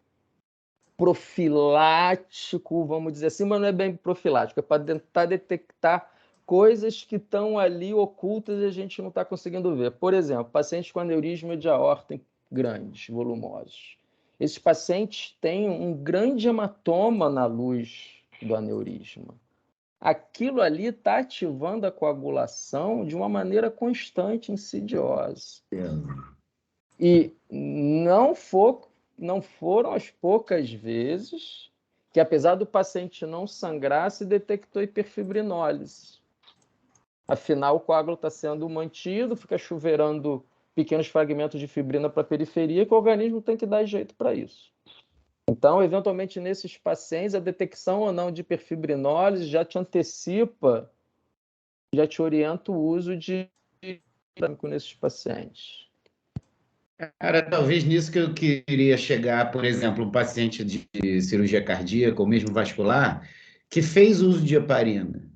profilático, vamos dizer assim, mas não é bem profilático, é para tentar detectar coisas que estão ali ocultas e a gente não está conseguindo ver. Por exemplo, pacientes com aneurisma de aorta grandes, volumosos. Esses pacientes têm um grande hematoma na luz do aneurisma. Aquilo ali está ativando a coagulação de uma maneira constante, insidiosa. E não foram as poucas vezes que, apesar do paciente não sangrar, se detectou hiperfibrinólise. Afinal, o coágulo está sendo mantido, fica chuveirando pequenos fragmentos de fibrina para a periferia, que o organismo tem que dar jeito para isso. Então, eventualmente, nesses pacientes, a detecção ou não de hiperfibrinólise já te antecipa, já te orienta o uso de nesses pacientes. Cara, talvez nisso que eu queria chegar, por exemplo, um paciente de cirurgia cardíaca ou mesmo vascular que fez uso de heparina.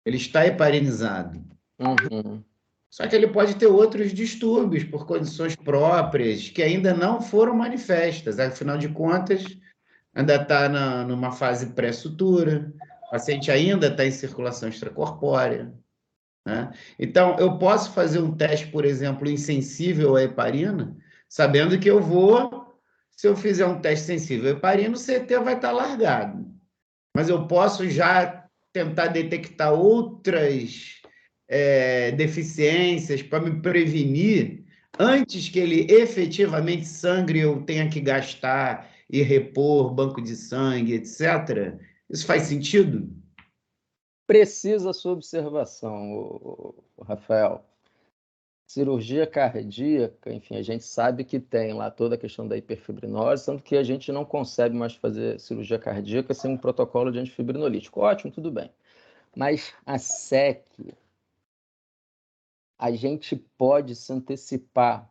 Ele está heparinizado. Uhum. Só que ele pode ter outros distúrbios por condições próprias que ainda não foram manifestas. Afinal de contas, ainda está numa fase pré-sutura, o paciente ainda está em circulação extracorpórea, né? Então, eu posso fazer um teste, por exemplo, insensível à heparina, sabendo que se eu fizer um teste sensível à heparina, o CT vai estar largado. Mas eu posso já tentar detectar outras deficiências para me prevenir antes que ele efetivamente sangre, eu tenha que gastar e repor banco de sangue, etc. Isso faz sentido? Precisa sua observação, Rafael. Cirurgia cardíaca, enfim, a gente sabe que tem lá toda a questão da hiperfibrinose, tanto que a gente não consegue mais fazer cirurgia cardíaca sem um protocolo de antifibrinolítico. Ótimo, tudo bem. Mas a SEC, a gente pode se antecipar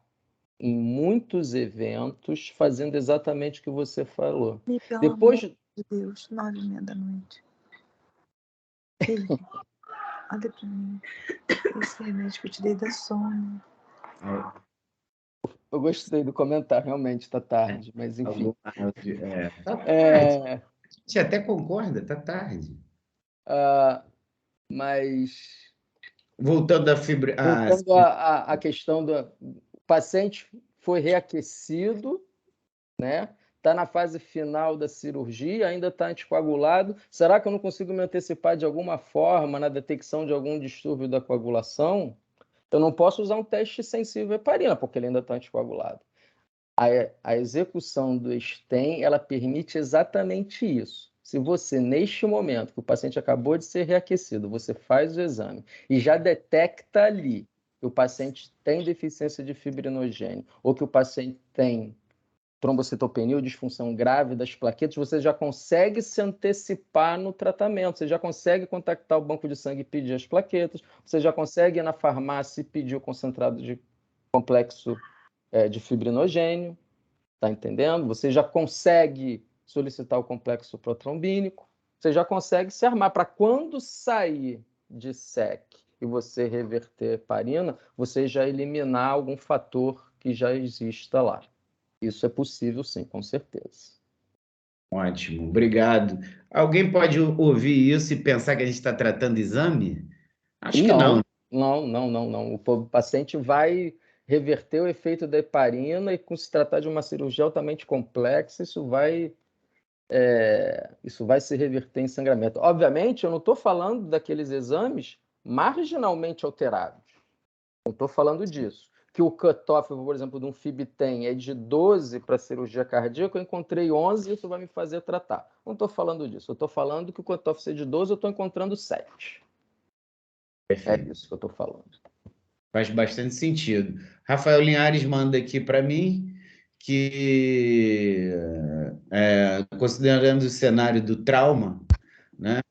em muitos eventos fazendo exatamente o que você falou. E pelo Depois amor de Deus, 9h30 da noite. Olha pra mim. Esse remédio que eu te dei dá sono. eu gostei do comentário, realmente está tarde, mas enfim. Tá tarde. A gente até concorda, tá tarde. Mas Voltando à fibra. voltando à questão do paciente foi reaquecido, né? Está na fase final da cirurgia, ainda está anticoagulado. Será que eu não consigo me antecipar de alguma forma na detecção de algum distúrbio da coagulação? Eu não posso usar um teste sensível à heparina, porque ele ainda está anticoagulado. A execução do STEM, ela permite exatamente isso. Se você, neste momento, que o paciente acabou de ser reaquecido, você faz o exame e já detecta ali que o paciente tem deficiência de fibrinogênio ou que o paciente tem trombocitopenia ou disfunção grave das plaquetas, você já consegue se antecipar no tratamento, você já consegue contactar o banco de sangue e pedir as plaquetas, você já consegue ir na farmácia e pedir o concentrado de complexo de fibrinogênio, tá entendendo? Você já consegue solicitar o complexo protrombínico, você já consegue se armar para quando sair de SEC e você reverter heparina, você já eliminar algum fator que já exista lá. Isso é possível, sim, com certeza. Ótimo, obrigado. Alguém pode ouvir isso e pensar que a gente está tratando exame? Acho que não. Não. O paciente vai reverter o efeito da heparina e, com se tratar de uma cirurgia altamente complexa, isso vai se reverter em sangramento. Obviamente, eu não estou falando daqueles exames marginalmente alterados. Não estou falando disso. Que o cutoff, por exemplo, de um FIB-10 é de 12 para cirurgia cardíaca, eu encontrei 11 e isso vai me fazer tratar. Não estou falando disso. Eu estou falando que o cutoff ser de 12, eu estou encontrando 7. Perfeito. É isso que eu estou falando. Faz bastante sentido. Rafael Linhares manda aqui para mim que, considerando o cenário do trauma, né?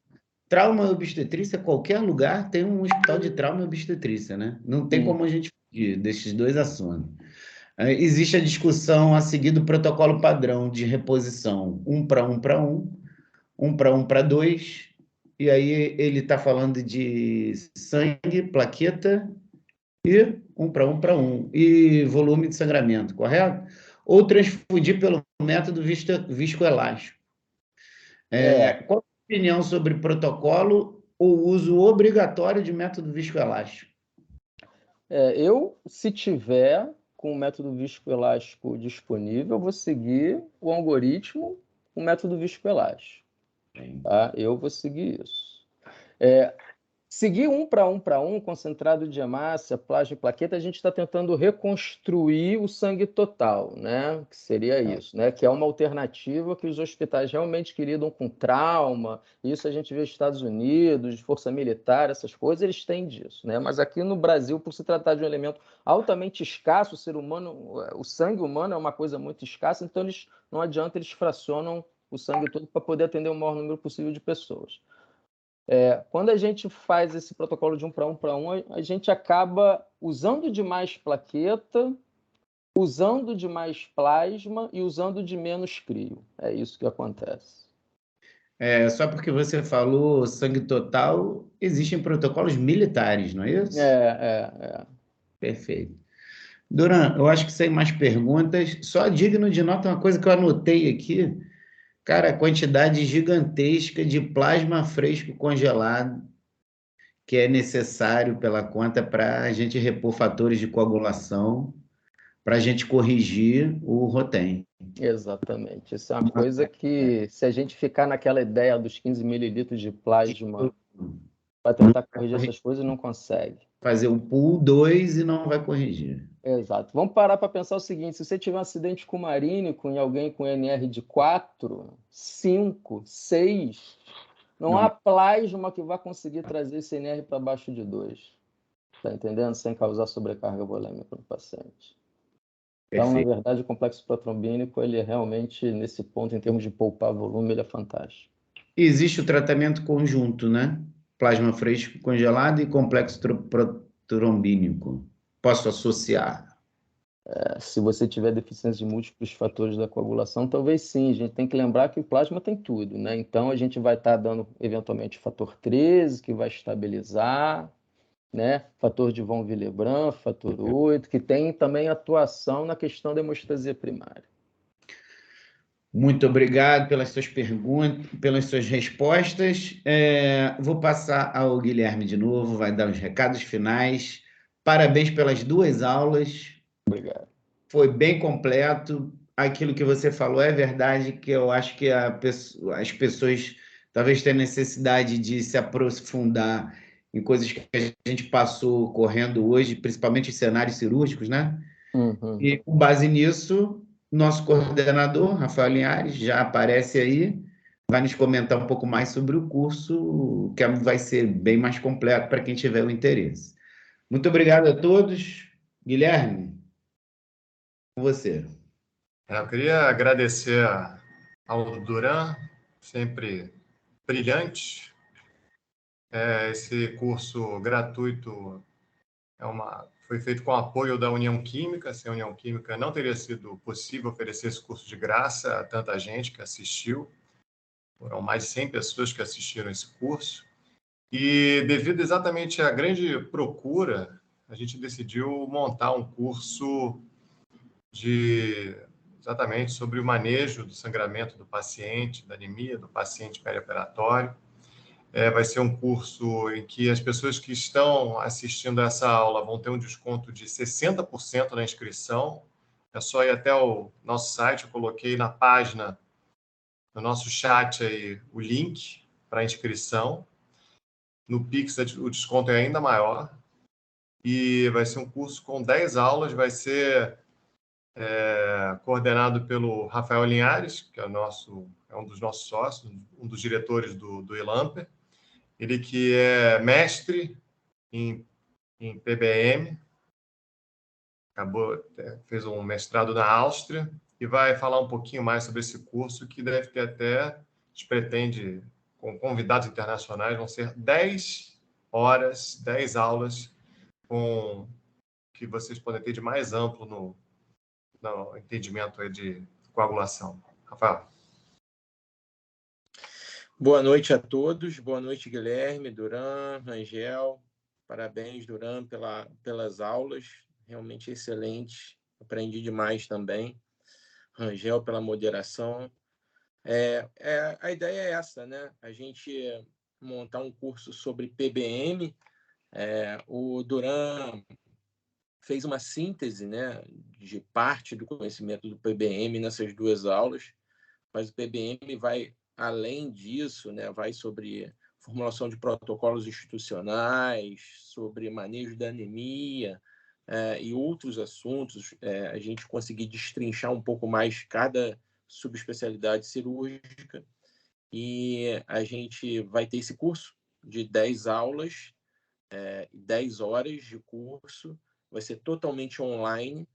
Trauma e obstetrícia, qualquer lugar tem um hospital de trauma e obstetrícia, né? Não tem como a gente fugir desses dois assuntos. Existe a discussão a seguir do protocolo padrão de reposição 1 para 1 para 1, 1 para 1 para 2, e aí ele está falando de sangue, plaqueta e 1 para 1 para 1, e volume de sangramento, correto? Ou transfundir pelo método viscoelástico. Qual a sua opinião sobre protocolo ou uso obrigatório de método viscoelástico? Se tiver com o método viscoelástico disponível, eu vou seguir o algoritmo com o método viscoelástico. Tá? Eu vou seguir isso. Seguir um para um, concentrado de hemácia, plasma e plaqueta, a gente está tentando reconstruir o sangue total, né? Que seria isso, né? Que é uma alternativa que os hospitais realmente que lidam com trauma, isso a gente vê nos Estados Unidos, força militar, essas coisas, eles têm disso, né? Mas aqui no Brasil, por se tratar de um elemento altamente escasso, o ser humano, o sangue humano é uma coisa muito escassa, então não adianta, eles fracionam o sangue todo para poder atender o maior número possível de pessoas. Quando a gente faz esse protocolo de um para um, a gente acaba usando de mais plaqueta, usando de mais plasma e usando de menos crio. É isso que acontece. Só porque você falou sangue total, existem protocolos militares, não é isso? Perfeito. Duran, eu acho que sem mais perguntas, só digno de nota uma coisa que eu anotei aqui. Cara, a quantidade gigantesca de plasma fresco congelado que é necessário pela conta para a gente repor fatores de coagulação, para a gente corrigir o ROTEM. Exatamente. Isso é uma coisa que, se a gente ficar naquela ideia dos 15 mililitros de plasma para tentar corrigir essas coisas, não consegue. Fazer o pool 2 e não vai corrigir. Exato. Vamos parar para pensar o seguinte: se você tiver um acidente com marínico em alguém com NR de 4, 5, 6, não há plasma que vá conseguir trazer esse NR para baixo de 2. Está entendendo? Sem causar sobrecarga volêmica no paciente. Então, Perfeito. na verdade, o complexo protrombínico, ele é realmente, nesse ponto, em termos de poupar volume, ele é fantástico. E existe o tratamento conjunto, né? Plasma fresco congelado e complexo protrombínico. Posso associar? Se você tiver deficiência de múltiplos fatores da coagulação, talvez sim. A gente tem que lembrar que o plasma tem tudo, né? Então, a gente vai estar dando, eventualmente, fator 13, que vai estabilizar, né? Fator de von Willebrand, fator 8, que tem também atuação na questão da hemostasia primária. Muito obrigado pelas suas perguntas, pelas suas respostas. Vou passar ao Guilherme de novo, vai dar os recados finais. Parabéns pelas 2 aulas. Obrigado. Foi bem completo. Aquilo que você falou é verdade, que eu acho que as pessoas talvez tenham necessidade de se aprofundar em coisas que a gente passou correndo hoje, principalmente em cenários cirúrgicos, né? Uhum. E com base nisso, nosso coordenador, Rafael Linhares, já aparece aí, vai nos comentar um pouco mais sobre o curso, que vai ser bem mais completo para quem tiver o interesse. Muito obrigado a todos. Guilherme, com você. Eu queria agradecer ao Duran, sempre brilhante. Esse curso gratuito foi feito com apoio da União Química. Sem a União Química não teria sido possível oferecer esse curso de graça a tanta gente que assistiu. Foram mais de 100 pessoas que assistiram esse curso. E devido exatamente à grande procura, a gente decidiu montar um curso exatamente sobre o manejo do sangramento do paciente, da anemia do paciente perioperatório. Vai ser um curso em que as pessoas que estão assistindo essa aula vão ter um desconto de 60% na inscrição. É só ir até o nosso site, eu coloquei na página, no nosso chat aí, o link para inscrição. No Pix o desconto é ainda maior. E vai ser um curso com 10 aulas, vai ser coordenado pelo Rafael Linhares, que é um dos nossos sócios, um dos diretores do Elamper. Ele que é mestre em PBM, fez um mestrado na Áustria e vai falar um pouquinho mais sobre esse curso, que deve ter até, a gente pretende, com convidados internacionais, vão ser 10 horas, 10 aulas que vocês podem ter de mais amplo no entendimento de coagulação. Rafael. Boa noite a todos. Boa noite, Guilherme, Duran, Rangel. Parabéns, Duran, pelas aulas. Realmente excelente. Aprendi demais também. Rangel, pela moderação. A ideia é essa, né? A gente montar um curso sobre PBM. O Duran fez uma síntese, né, de parte do conhecimento do PBM nessas 2 aulas, mas o PBM vai além disso, né, vai sobre formulação de protocolos institucionais, sobre manejo da anemia e outros assuntos, a gente conseguir destrinchar um pouco mais cada subespecialidade cirúrgica. E a gente vai ter esse curso de 10 aulas, 10 horas de curso, vai ser totalmente online,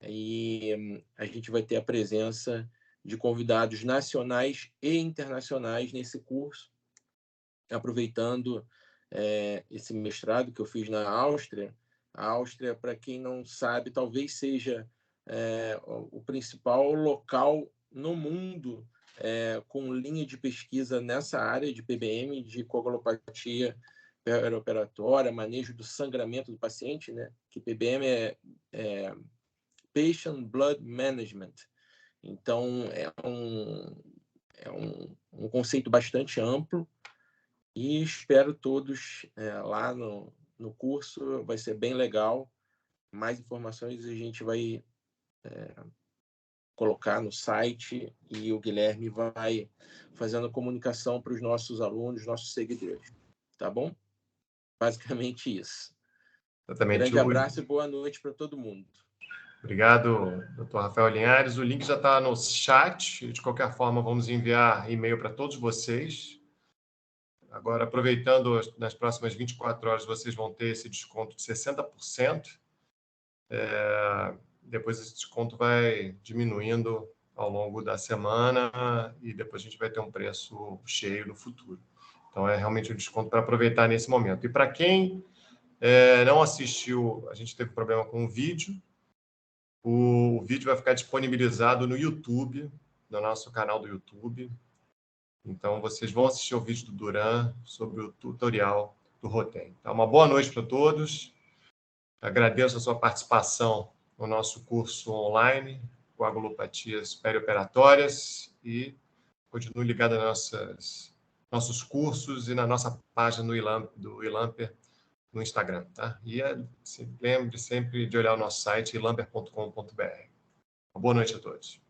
e a gente vai ter a presença de convidados nacionais e internacionais nesse curso, aproveitando esse mestrado que eu fiz na Áustria. A Áustria, para quem não sabe, talvez seja o principal local no mundo com linha de pesquisa nessa área de PBM, de coagulopatia perioperatória, manejo do sangramento do paciente, né? Que PBM é Patient Blood Management. Então, é um conceito bastante amplo, e espero todos lá no curso. Vai ser bem legal. Mais informações a gente vai colocar no site, e o Guilherme vai fazendo a comunicação para os nossos alunos, nossos seguidores. Tá bom? Basicamente isso. Exatamente. Grande abraço e boa noite para todo mundo. Obrigado, Dr. Rafael Linhares. O link já está no chat. De qualquer forma, vamos enviar e-mail para todos vocês. Agora, aproveitando, nas próximas 24 horas, vocês vão ter esse desconto de 60%. Depois esse desconto vai diminuindo ao longo da semana, e depois a gente vai ter um preço cheio no futuro. Então, é realmente um desconto para aproveitar nesse momento. E para quem não assistiu, a gente teve problema com o vídeo. O vídeo vai ficar disponibilizado no YouTube, no nosso canal do YouTube. Então, vocês vão assistir o vídeo do Duran sobre o tutorial do Rotem. Então, uma boa noite para todos. Agradeço a sua participação no nosso curso online, coagulopatias perioperatórias, e continue ligado aos nossos cursos e na nossa página do Ilamper no Instagram, tá? E lembre sempre de olhar o nosso site, ilamper.com.br. Boa noite a todos.